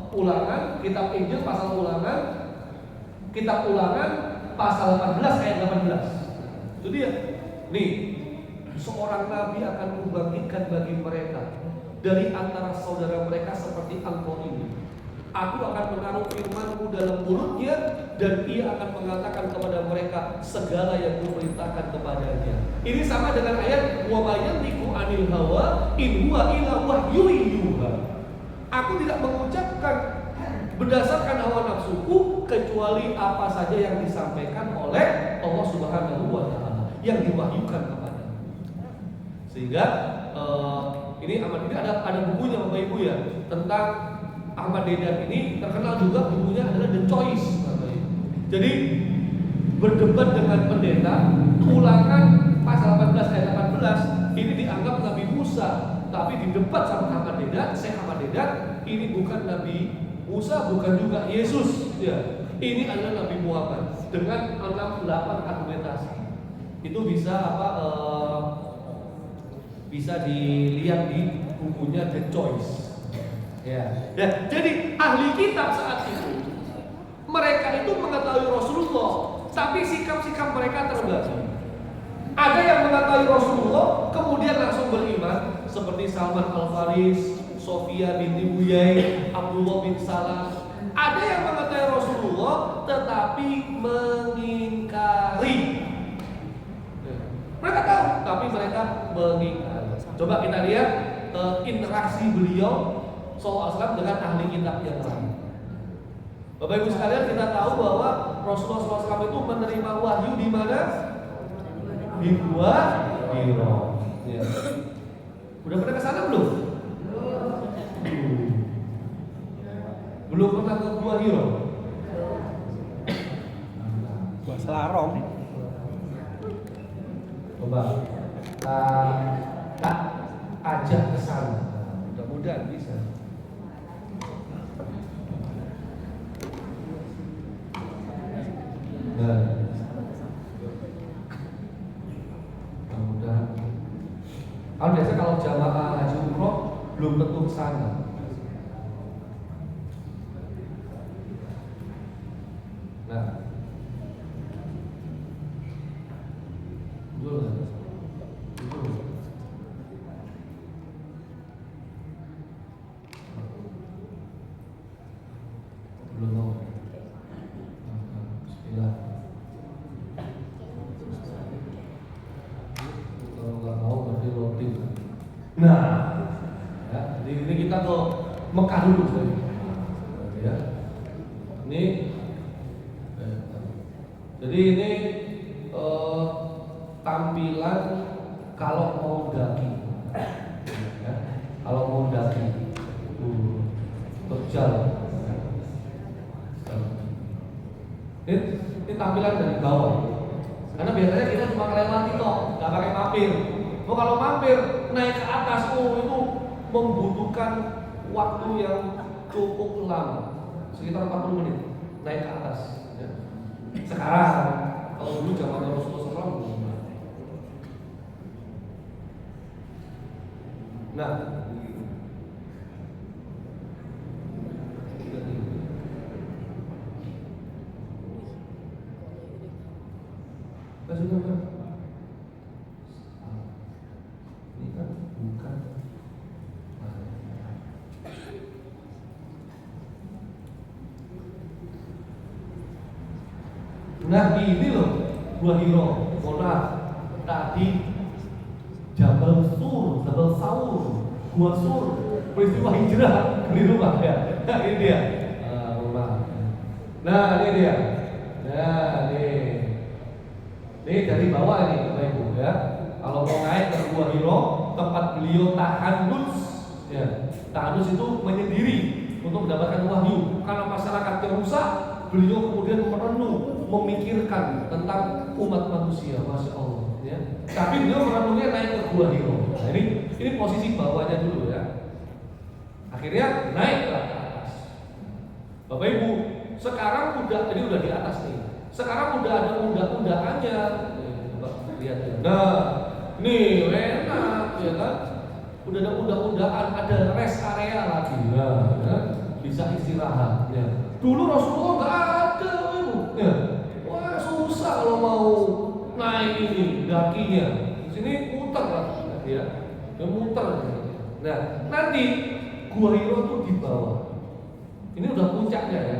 Ulangan, kitab Injil pasal Ulangan, kitab Ulangan pasal 14 ayat 18. Itu dia. Nih, seorang nabi akan membangkitkan bagi mereka dari antara saudara mereka seperti engkau ini. Aku akan menaruh firman-Ku dalam mulutnya, dan ia akan mengatakan kepada mereka segala yang Kuperintahkan kepadanya. Ini sama dengan ayat wa may yantiqu anil hawa in huwa illa wahyu yuha. Aku tidak mengucapkan berdasarkan hawa nafsuku kecuali apa saja yang disampaikan oleh Allah Subhanahu wa taala, yang diwahyukan kepada. Sehingga ini Ahmad Deedat ada bukunya Bapak Ibu ya, tentang Ahmad Deedat ini terkenal juga bukunya adalah The Choice. Jadi berdebat dengan pendeta, ulangan pasal 18 ayat 18 ini dianggap Nabi Musa, tapi di debat sama Ahmad Deedat, Syekh Ahmad Deedat, ini bukan Nabi Musa, bukan juga Yesus ya. Ini adalah Nabi Muhammad dengan 68 argumentasi. Itu bisa bisa dilihat di bukunya The Choice. Ya. Dan jadi ahli kitab saat itu mereka itu mengetahui Rasulullah, tapi sikap-sikap mereka terbagi. Ada yang mengetahui Rasulullah kemudian langsung beriman, seperti Salman Al-Faris, Sofia binti Huyai, Abdullah bin Salam. Ada yang mengetahui Rasulullah tetapi mengingkari. Mereka tahu, tapi mereka mengingkari. Coba kita lihat interaksi beliau SAW dengan ahli kitab yang lain. Bapak Ibu sekalian, kita tahu bahwa Rasulullah SAW itu menerima wahyu di mana? Di Gua Hiro. Ya. Udah pernah ke sana belum? Belum pernah ke Gua Hiro. Gua Selarong. Coba tak ajak ke sana. Mudah-mudahan bisa. Nah, mudah-mudahan. Kalau biasa kalau jamaah haji umroh belum tentu ke sana. Nah, betul. Belum mau. Bismillah. Kalau nggak mau berarti roti. Nah, ya, ini kita ke Mekah dulu tadi. Ya. Ini jadi ini tampilan kalau mau daki. Ya, kalau mau daki. Berjalan. Ini tampilan dari bawah. Karena biasanya kita cuma melewati kok, nggak pakai mampir. Oh, kalau mampir naik ke atas, itu membutuhkan waktu yang cukup lama, sekitar 40 menit naik ke atas. Ya. Sekarang, kalau dulu zaman Rasulullah SAW belum. Nah, sudah kan? Ini kan bukan. Nah ini loh Gua Hiro. Mohon tadi Jabal Sur, Jabal Saur, Gua Sur, peristiwa hijrah di rumah ya. Nah ini dia. Nah ini dia. Nah ini. Ini dari bawah nih Bapak Ibu ya. Kalau mau naik ke Gua Hiro, tempat beliau tahandus ya. Tahandus itu menyendiri untuk mendapatkan wahyu. Karena masyarakatnya rusak, beliau kemudian merenung, memikirkan tentang umat manusia, Masya Allah ya. Tapi beliau merenungnya naik ke Gua Hiro. Nah ini posisi bawahnya dulu ya. Akhirnya naik ke atas. Bapak Ibu, sekarang udah di atas nih. Sekarang udah ada undang-undangannya. Coba lihat ya. Nah, nih enak ya kan? Udah ada undang-undangan, ada rest area lagi. Nah, ya. Bisa istirahat ya. Dulu Rasulullah nggak ada, Ibu. Ya. Wah, susah kalau mau naik ini dakinya. Di sini muter lah ya. Ya muter. Nah, nanti Gua Hiro tuh di bawah. Ini udah puncaknya ya.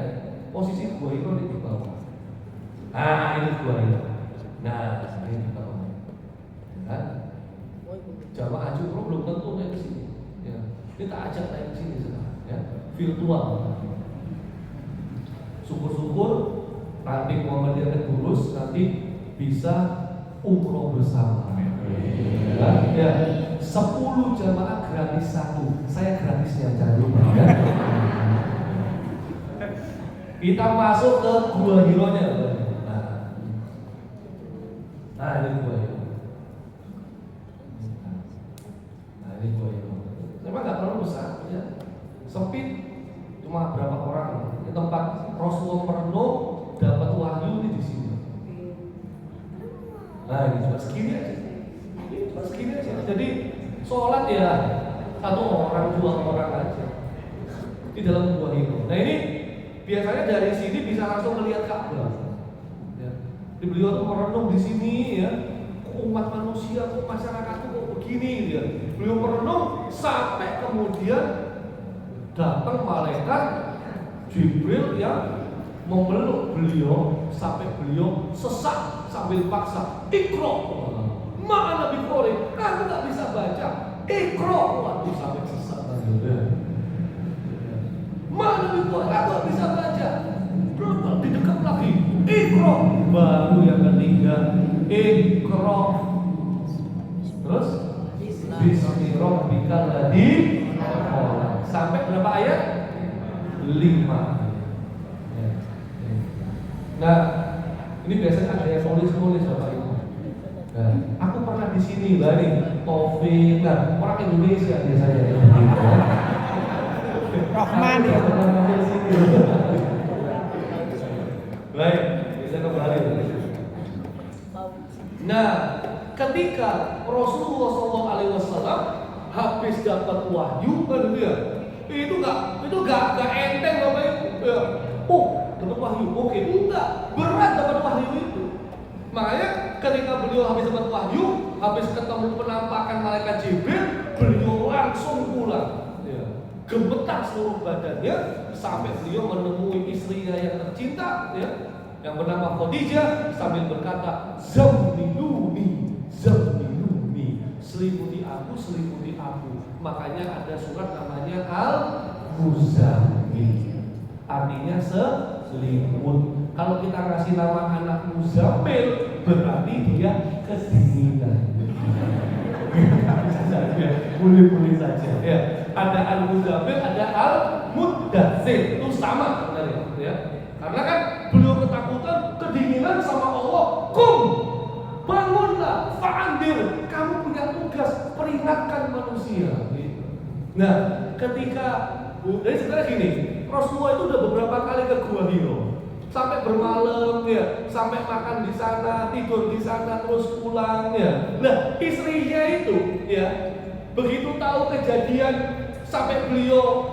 Posisi Gua Hiro di bawah. Nah, ini Gua Hiro. Nah, ini di bawah. Kan? Jamaah Jumroh belum tentu naik ke sini. Ya. Ini tak ajak naik ke sini sekarang. Ya. Virtual. Syukur-syukur nanti Muhammadiyah Durus nanti bisa umroh bersama. Ya, 10 jamaah gratis 1. Saya gratisnya jangan lupa ya. Kita masuk ke Gua Hiro-nya. Nah, ini Gua Hiro. Nah, ini Gua Hiro. Memang nggak terlalu besar, ya. Sempit, cuma berapa orang. Ini tempat Rasulullah merenung, dapat wahyu ini di sini. Nah, ini cuma segini aja. Ini cuma segini aja. Jadi sholat ya 1 orang, 2 orang aja di dalam Gua Hiro. Nah, ini biasanya dari sini bisa langsung melihat Ka'bah. Ya. Beliau tuh merenung di sini ya. Umat manusia, kok masyarakat kok begini ya. Beliau merenung sampai kemudian datang malaikat Jibril yang memeluk beliau sampai beliau sesak sambil paksa. Iqra. Maka Nabi Qori, aku nggak bisa baca. Iqra. Waduh sampai sesak ya. Mana Nabi Qori, aku nggak bisa baca. Berapa didekat lagi. Iqra. Baru yang ketiga. Iqra. Terus Bismi rabbikal ladzi khalaq. Sampai berapa ayat? 5. Nah, ini biasanya ada yang nulis Bapak Ibu. Nah, aku pernah di sini, Bani, Taufik, nah, orang Indonesia biasanya ya. Rahman ya. Baik, bisa kembali. Nah, ketika Rasulullah SAW habis dapat wahyu kan dia, itu nggak enteng Bapak Ibu. Ya. Dapat wahyu, oke, enggak, berat dapat wahyu itu. Makanya ketika beliau habis dapat wahyu, habis ketemu penampakan malaikat Jibril, beliau langsung pulang. Ya. Gemetar seluruh badannya sampai beliau menemui istrinya yang tercinta, ya, yang bernama Khadijah, sambil berkata, Zammiluni, selimuti aku. Makanya ada surat namanya Al-Muzammil. Artinya selimut. Kalau kita ngasih nama anak Muzammil, berarti dia kedinginan. Bisa saja, boleh saja. Ya, ada Al-Muzammil, ada Al-Muddatsir, itu sama sebenarnya. Ya. Karena kan beliau ketakutan, kedinginan sama Allah. Bangunlah, fa'andir. Kamu punya tugas, peringatkan manusia. Nah, ketika jadi sebenarnya gini, Rasulullah itu udah beberapa kali ke Gua Hiro, sampai bermalam ya, sampai makan di sana, tidur di sana, terus pulang ya. Nah, istrinya itu ya, begitu tahu kejadian sampai beliau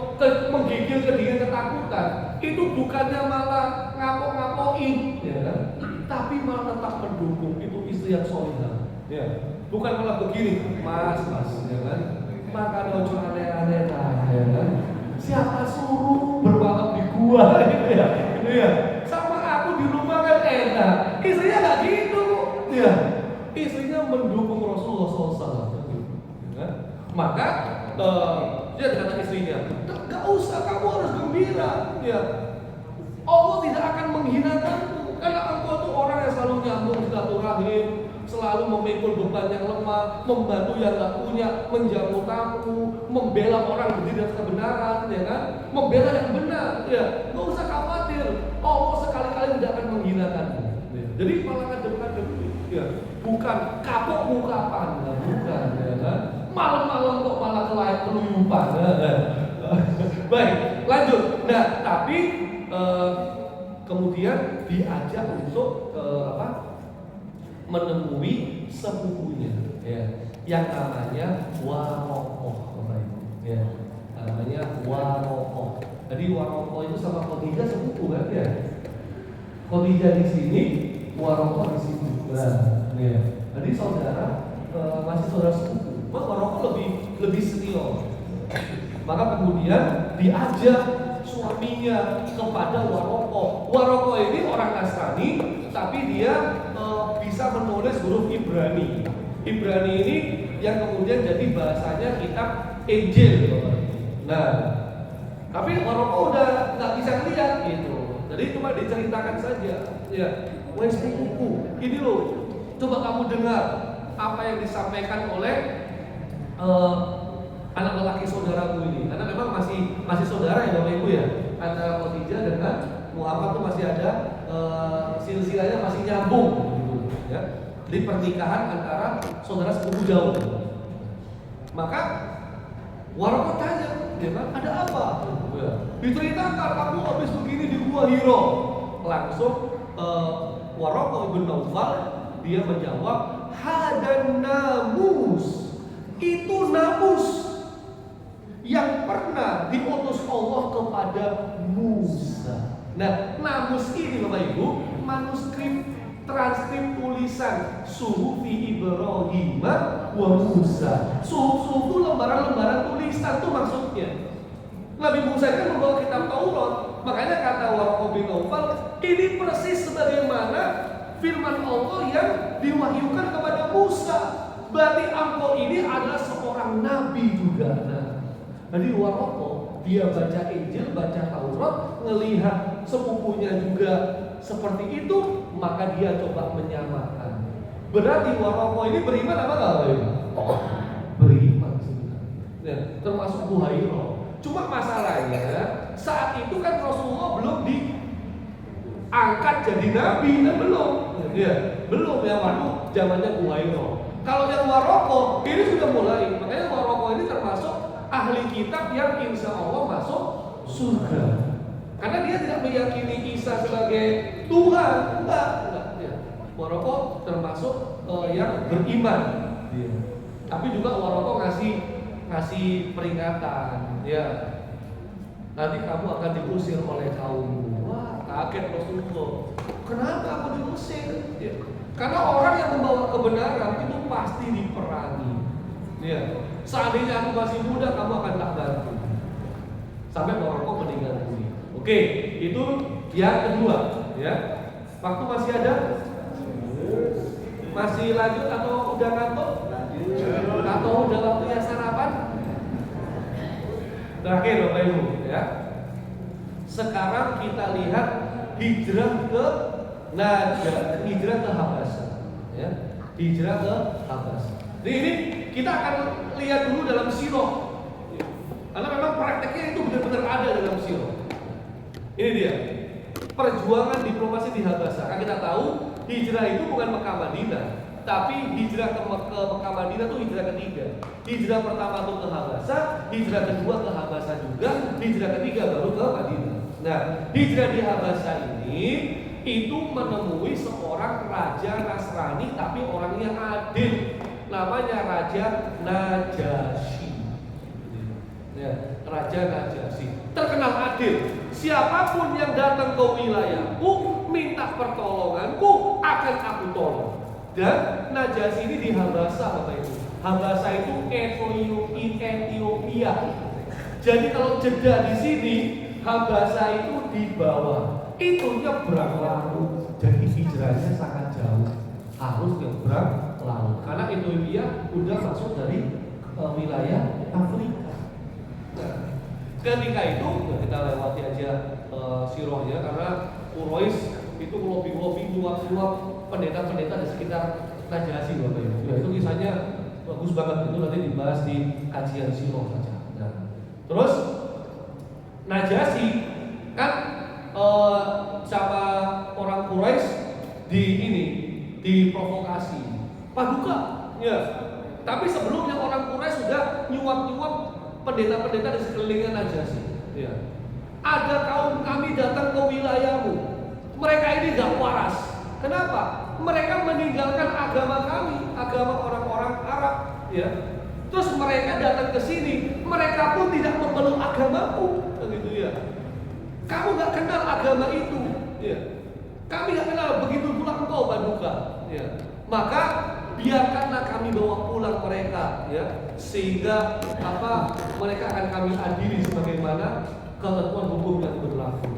menggigil kedinginan ketakutan, itu bukannya malah ngapok-ngapokin, ya kan? Tapi malah tetap mendukung. Itu istri yang solihah, ya. Bukan malah begini, mas, ya kan? Makan ojo aneh-aneh lah, ya kan? Siapa suruh bermalam di gua gitu ya? Gitu ya. Sama aku di rumah kan enak. Istrinya nggak gitu, ya. Istrinya mendukung Rasulullah SAW. Ya. Maka dia kata istrinya, nggak usah, kamu harus gembira. Ya. Allah tidak akan menghinakanmu, karena engkau itu orang yang selalu nyambung silaturahim, selalu memikul beban yang lemah, membantu yang nggak punya, menjamu tamu, membela orang berdiri atas kebenaran, ya kan? Membela yang benar, ya. Nggak usah khawatir, Allah sekali-kali tidak akan menghinakanmu. Ya. Jadi malah ngadep-ngadep, ya. Bukan kapok mukapan, bukan, ya kan? Malam-malam kok malah keluyupan. Baik, lanjut. Nah, tapi kemudian diajak untuk menemui sepupunya, ya, yang namanya Warokoh, ya, namanya Warokoh. Jadi Warokoh itu sama Khadijah sepupu kan ya? Khadijah di sini, Warokoh di sini. Nah, ya. Jadi saudara, masih saudara sepupu. Warokoh lebih senior. Maka kemudian diajak suaminya kepada Waroko. Waroko ini orang Nasrani, tapi dia bisa menulis huruf Ibrani. Ibrani ini yang kemudian jadi bahasanya kitab Injil. Nah, tapi Waroko udah nggak bisa lihat gitu. Jadi cuma diceritakan saja. Ya, wes buku. Ini loh, coba kamu dengar apa yang disampaikan oleh anak lelaki saudaraku ini, karena memang masih saudara ya Bapak Ibu ya, antara Khadijah dengan Muhammad tuh masih ada silsilahnya masih nyambung gitu, ya, di pernikahan antara saudara sepupu jauh. Maka Waroko tanya, dia kan ada apa? Ya. Diceritakan aku habis begini di gua Hiro. Langsung Waroko ibn Naufal dia menjawab, hadan namus. Itu namus yang pernah diutus Allah kepada Musa. Nah, namus ini Bapak Ibu, manuskrip transkrip tulisan suhufi Ibrahim wa Musa. Suhuf itu lembaran-lembaran tulisan itu maksudnya. Nabi Musa itu membawa kitab Taurat. Makanya kata Warqa bin Naufal, ini persis sebagaimana firman Allah yang diwahyukan kepada Musa. Berarti engkau ini adalah seorang nabi juga. Nah, jadi Warqa dia baca Injil, baca Taurat, ngelihat sepupunya juga seperti itu, maka dia coba menyamakan. Berarti Warqa ini beriman apa enggak? Beriman sebenarnya. Ya, termasuk Buhairah. Cuma masalahnya saat itu kan Rasulullah belum diangkat jadi nabi, dan belum. Ya, belum ya, waktu zamannya Buhairah. Kalau yang Warqa ini sudah mulai, makanya Warqa ini termasuk ahli kitab yang insya Allah masuk surga. Karena dia tidak meyakini Isa sebagai Tuhan, enggak. Ya. Warqa termasuk yang beriman. Ya. Tapi juga Warqa ngasih peringatan, ya. Nanti kamu akan diusir oleh kaummu. Wah, kaget Rasulullah. Kenapa aku diusir? Ya. Karena orang yang membawa kebenaran itu pasti diperangi. Ya. Seandainya aku masih muda, kamu akan tak bantu. Sampai Warqa meninggal dunia. Oke, itu yang kedua. Ya. Waktu masih ada? Masih lanjut atau udah ngantuk? Atau udah waktunya sarapan? Terakhir Bapak Ibu, ya. Sekarang kita lihat hijrah ke Najd, hijrah ke Habasya, ya. Hijrah ke Habasya. Jadi ini kita akan lihat dulu dalam sirah. Karena memang prakteknya itu benar-benar ada dalam sirah. Ini dia. Perjuangan diplomasi di Habasya. Kan kita tahu hijrah itu bukan Mekah Madinah, tapi hijrah ke Mekah Madinah itu hijrah ketiga. Hijrah pertama itu ke Habasya, hijrah kedua ke Habasya juga, hijrah ketiga baru ke Madinah. Nah, hijrah di Habasya ini itu menemui seorang raja Nasrani tapi orang yang adil. Namanya Raja Najasyi. Ya, Raja Najasyi terkenal adil. Siapapun yang datang ke wilayahku minta pertolonganku akan aku tolong. Dan Najasyi ini di Habasya, Bapak Ibu. Habasya itu Ethiopia. Jadi kalau jeda di sini, Habasya itu di bawah. Itu nyebrang laut. Jadi hijrahnya sangat jauh. Harus nyebrang laut. Karena Ethiopia udah masuk dari wilayah Afrika. Nah, ketika itu kita lewati aja sirahnya, karena Quraisy itu ngelobi nyuap pendeta-pendeta di sekitar Najasyi, Bapak Ibu. Ya, itu kisahnya bagus banget, itu nanti dibahas di kajian sirah saja. Nah, terus Najasyi kan sama orang Quraisy diprovokasi. Paduka, ya. Tapi sebelumnya orang Quraisy sudah nyuap pendeta-pendeta di sekelilingnya Najasyi. Ya. Ada kaum kami datang ke wilayahmu. Mereka ini gak waras. Kenapa? Mereka meninggalkan agama kami, agama orang-orang Arab. Ya. Terus mereka datang ke sini, mereka pun tidak memeluk agamamu, begitu ya. Kamu gak kenal agama itu. Ya. Kami gak kenal, begitu pula engkau Paduka. Ya. Maka biarkanlah kami bawa pulang mereka, ya, sehingga mereka akan kami adili sebagaimana ketentuan hukum yang berlaku.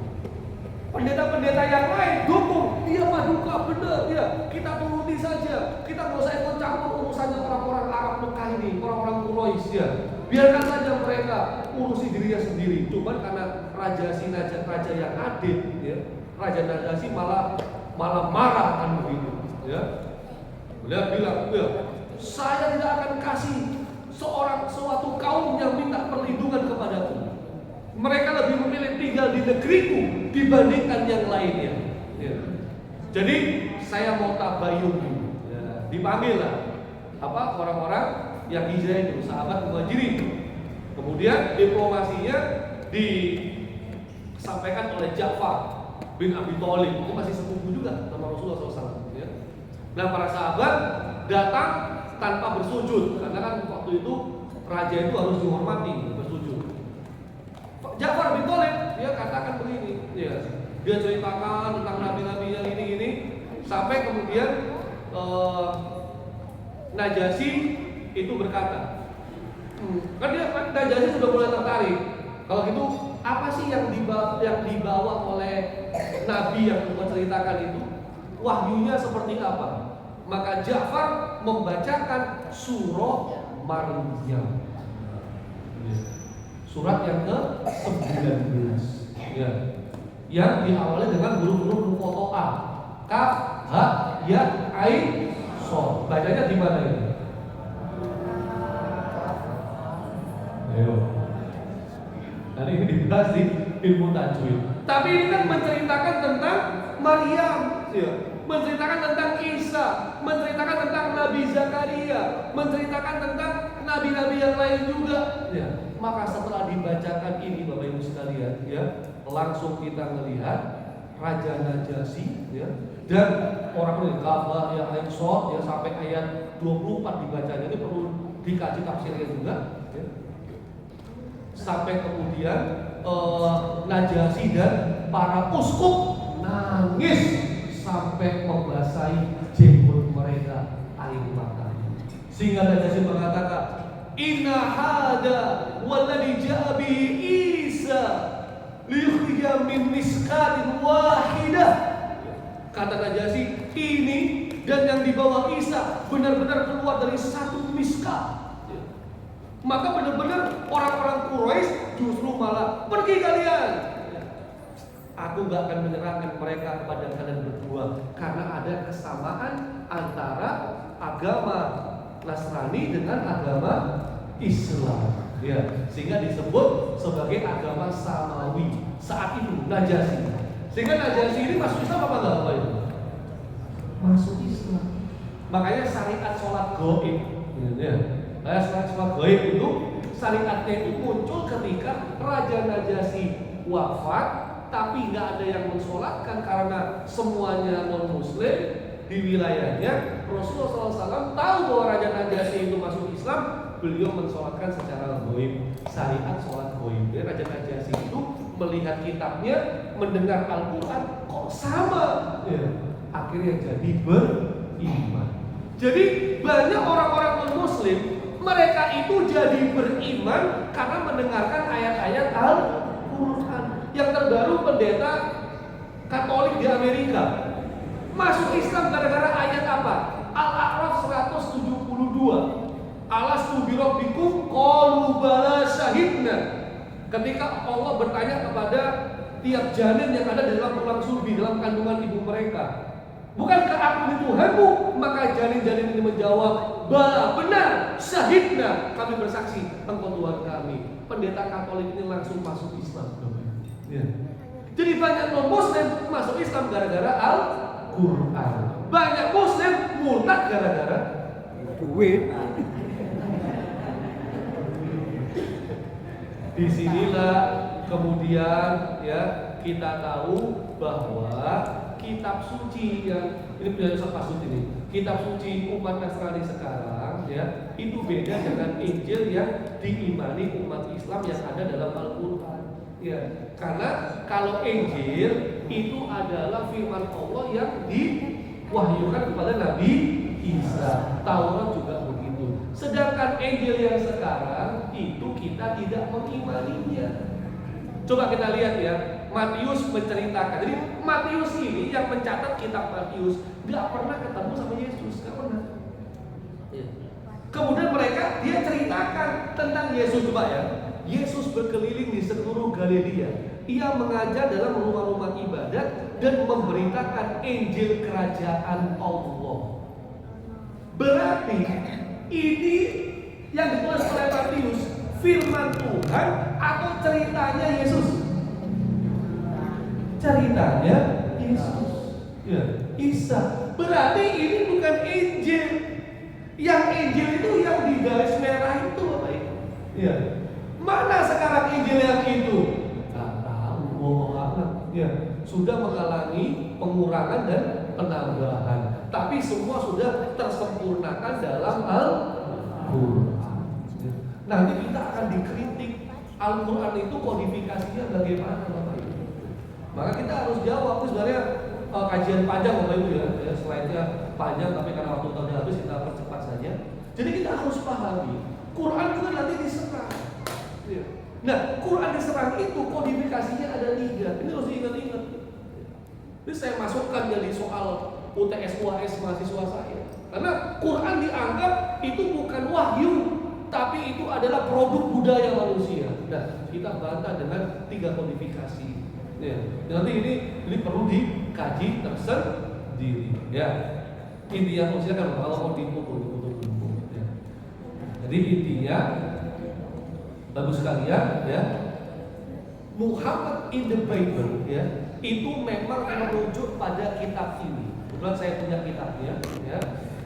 Pendeta-pendeta yang lain dukung, iya Pak Duka benar, ya, kita turuti saja, kita nggak usah ikut campur urusannya orang-orang Arab Mekah ini, orang-orang Quraisy, ya. Biarkan saja mereka urusi dirinya sendiri. Cuman karena raja yang adil, ya, Raja Najasyi malah marah kan begitu, ya. Beliau bilang, ya, saya tidak akan kasih suatu kaum yang minta perlindungan kepadaku. Mereka lebih memilih tinggal di negeriku dibandingkan yang lainnya. Ya. Jadi saya mau tabayun dulu. Ya. Dipanggil lah orang-orang yang hijrah itu, sahabat Muhajirin. Kemudian diplomasinya disampaikan oleh Ja'far bin Abi Thalib. Itu masih sepupu juga sama Rasulullah SAW. Ya. Nah, para sahabat datang tanpa bersujud, karena kan waktu itu raja itu harus dihormati, bersujud. Ja'far bin Thalib dia katakan begini, ya, dia ceritakan tentang nabi-nabi yang ini, sampai kemudian Najasyi itu berkata, Najasyi sudah mulai tertarik. Kalau gitu, apa sih yang dibawa oleh nabi yang menceritakan itu? Wahyunya seperti apa? Maka Ja'far membacakan surah Maryam. Surat yang ke-19, ya, yang diawali dengan huruf-huruf muqatta'ah, kaf, ha, ya, ain, shad. Bacanya di mana ini? Ayo. Nanti ini dibahas di ilmu tajwid. Tapi ini kan menceritakan tentang Maryam, ya, menceritakan tentang Isa, menceritakan tentang Nabi Zakaria, menceritakan tentang nabi-nabi yang lain juga, ya. Maka setelah dibacakan ini Bapak Ibu sekalian, ya, langsung kita melihat Raja Najasyi, ya, dan orang ini kafah yang ayat shad, ya, sampai ayat 24 dibacanya, ini perlu dikaji tafsirnya juga, ya. Sampai kemudian Najasyi dan para uskup nangis sampai membasahi jenggot mereka air mata. Sehingga Najasyi mengatakan, inna hada walladhi ja'a bihi Isa liyukhrija min miskatin wahidah. Kata Najasyi, ini dan yang dibawa Isa benar-benar keluar dari satu miskat. Maka benar-benar orang-orang Quraisy justru malah pergi kalian. Aku gak akan menyerahkan mereka kepada kalian berdua, karena ada kesamaan antara agama Nasrani dengan agama Islam, ya, sehingga disebut sebagai agama Samawi saat itu Najasyi. Sehingga Najasyi ini masuk Islam apa enggak, Bapak Ibu? Masuk Islam. Makanya syariat sholat gaib, ya, syariat sholat gaib itu syariatnya itu muncul ketika Raja Najasyi wafat, tapi nggak ada yang mensolatkan karena semuanya non Muslim di wilayahnya. Rasulullah SAW tahu bahwa Raja Najasyi itu masuk Islam, beliau mensolatkan secara gaib, syariat sholat gaib. Raja Najasyi itu melihat kitabnya, mendengar Al-Quran, kok sama, ya, akhirnya jadi beriman. Jadi banyak orang-orang non-Muslim, mereka itu jadi beriman karena mendengarkan ayat-ayat Al-Quran. Yang terbaru pendeta Katolik di Amerika masuk Islam gara-gara ayat apa? Al-A'raf 172. Alastu birabbikum qalu bala syahidna. Ketika Allah bertanya kepada tiap janin yang ada di dalam tulang sulbi, dalam kandungan ibu mereka, bukankah aku ini Tuhanmu? Maka janin-janin ini menjawab, bala, benar, syahidna, kami bersaksi engkau Tuhan kami. Pendeta Katolik ini langsung masuk Islam, ya. Jadi banyak non-Muslim masuk Islam gara-gara Al-Quran. Banyak Muslim murtad gara-gara duit. Disinilah kemudian, ya, kita tahu bahwa kitab suci yang ini penjelasan pasut ini, kitab suci umat Nasrani sekarang, ya, itu beda dengan Injil yang diimani umat Islam yang ada dalam Al-Quran, ya. Karena kalau Injil itu adalah firman Allah yang diwahyukan kepada Nabi Isa. Taurat juga begitu. Sedangkan Injil yang sekarang itu kita tidak mengimaninya. Coba kita lihat ya, Matius menceritakan. Jadi Matius ini yang mencatat kitab Matius nggak pernah ketemu sama Yesus, nggak pernah. Ya. Kemudian dia ceritakan tentang Yesus, coba ya. Yesus berkeliling di seluruh Galilea. Ia mengajar dalam rumah-rumah ibadat dan memberitakan Injil Kerajaan Allah. Berarti ini yang ditulis oleh Matius firman Tuhan atau ceritanya Yesus? Ceritanya Yesus. Ya, Isa. Berarti ini bukan Injil. Yang Injil itu yang di garis merah itu, Bapak Ibu. Ya. Mana sekarang Injil yang itu? Gak tahu, bohong banget. Ya, sudah mengalami pengurangan dan penambahan. Tapi semua sudah tersempurnakan dalam Al-Quran. Nanti kita akan dikritik Al-Quran itu kodifikasinya bagaimana, Bapak Ibu. Maka kita harus jawab. Itu sebenarnya kajian panjang, Bapak Ibu ya. Slide-nya panjang, tapi karena waktu kita habis kita percepat saja. Jadi kita harus pahami, Quran juga nanti diserang. Nah, Quran diserang itu kodifikasinya ada 3. Ini harus diingat-ingat. Ini saya masukkan jadi soal UTS UAS mahasiswa saya. Karena Quran dianggap itu bukan wahyu, tapi itu adalah produk budaya manusia. Nah, kita bantah dengan 3 kodifikasi. Ya, nanti ini perlu dikaji tersendiri. Ya, intinya silakan kalau mau dipukul. Ya. Jadi intinya bagus sekalian ya. Muhammad in the Bible ya, itu memang merujuk pada kitab ini. Kebetulan saya punya kitabnya ya.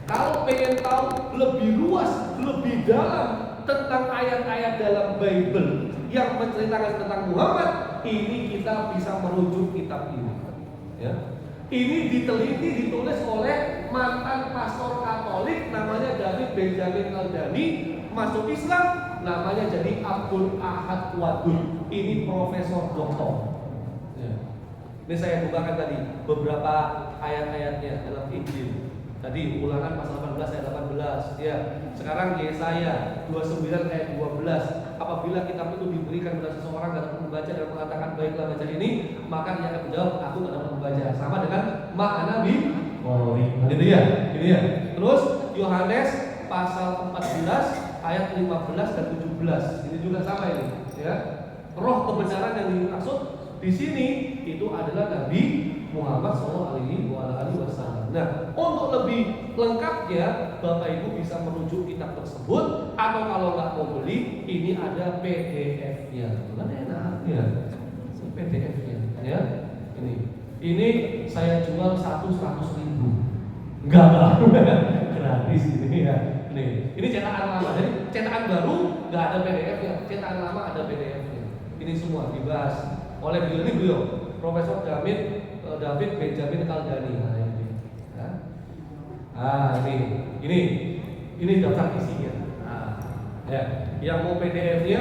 Kalau pengen tahu lebih luas, lebih dalam tentang ayat-ayat dalam Bible yang menceritakan tentang Muhammad, ini kita bisa merujuk kitab ini. Ya. Ini diteliti, ditulis oleh mantan pastor Katolik namanya David Benjamin Kaldani, masuk Islam namanya jadi Abdul Ahad Wadud. Ini profesor doktor. Ya. Ini saya bukakan tadi beberapa ayat-ayatnya dalam Injil. Tadi Ulangan pasal 18 ayat 18 ya. Sekarang Yesaya 29 ayat 12. Apabila kitab itu diberikan kepada seseorang dan membaca dan mengatakan baiklah baca ini, maka dia akan menjawab aku tidak dapat membaca. Sama dengan ma'ana bi Ini ya. Terus Yohanes pasal 14 ayat 15 dan 17. Ini juga sama ini ya. Roh kebenaran yang dimaksud di sini itu adalah Nabi Muhammad SAW. Nah, untuk lebih lengkapnya, Bapak Ibu bisa merujuk kitab tersebut, atau kalau nggak mau beli, ini ada PDF-nya. Kan enak ya, PDF-nya. Ya, ini saya jual 100.000. Enggak, gratis ini ya. Ini cetakan lama. Jadi cetakan baru nggak ada PDF-nya, cetakan lama ada PDF-nya. Ini semua dibahas oleh beliau, Profesor David Benjamin Kaldani. Ini daftar isinya. Ya, yang mau PDF-nya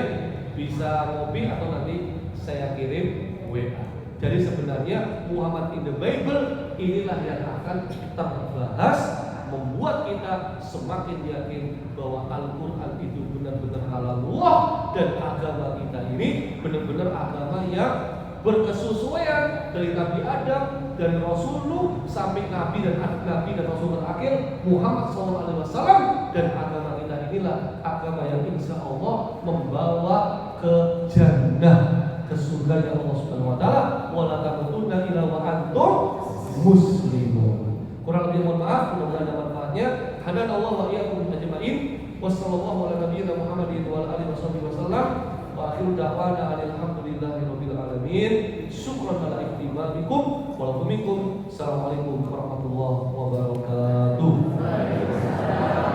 bisa ngopi atau nanti saya kirim WA. Jadi sebenarnya Muhammad in the Bible inilah yang akan terbahas, membuat kita semakin yakin bahwa Al-Quran itu benar-benar kalamullah dan agama kita ini benar-benar agama yang berkesesuaian dari Nabi Adam, dari Rasul Nuh sampai Nabi dan Rasul terakhir Muhammad SAW, dan agama kita inilah agama yang insya Allah membawa ke jannah, ke surga yang Allah Subhanahu Wa Taala. Wala tamutunna illa wa antum muslimun. Kurang lebih mohon maaf, mudah-mudahan ada manfaatnya. Hadanallahu wa iyyakum ajma'in. Wassallallahu ala nabiyyina Muhammadin wa ala alihi wasallam. Wa akhiru da'wana alhamdulillahi rabbil alamin. Syukran ala iktimamikum wa lakum minkum. Assalamualaikum warahmatullahi wabarakatuh.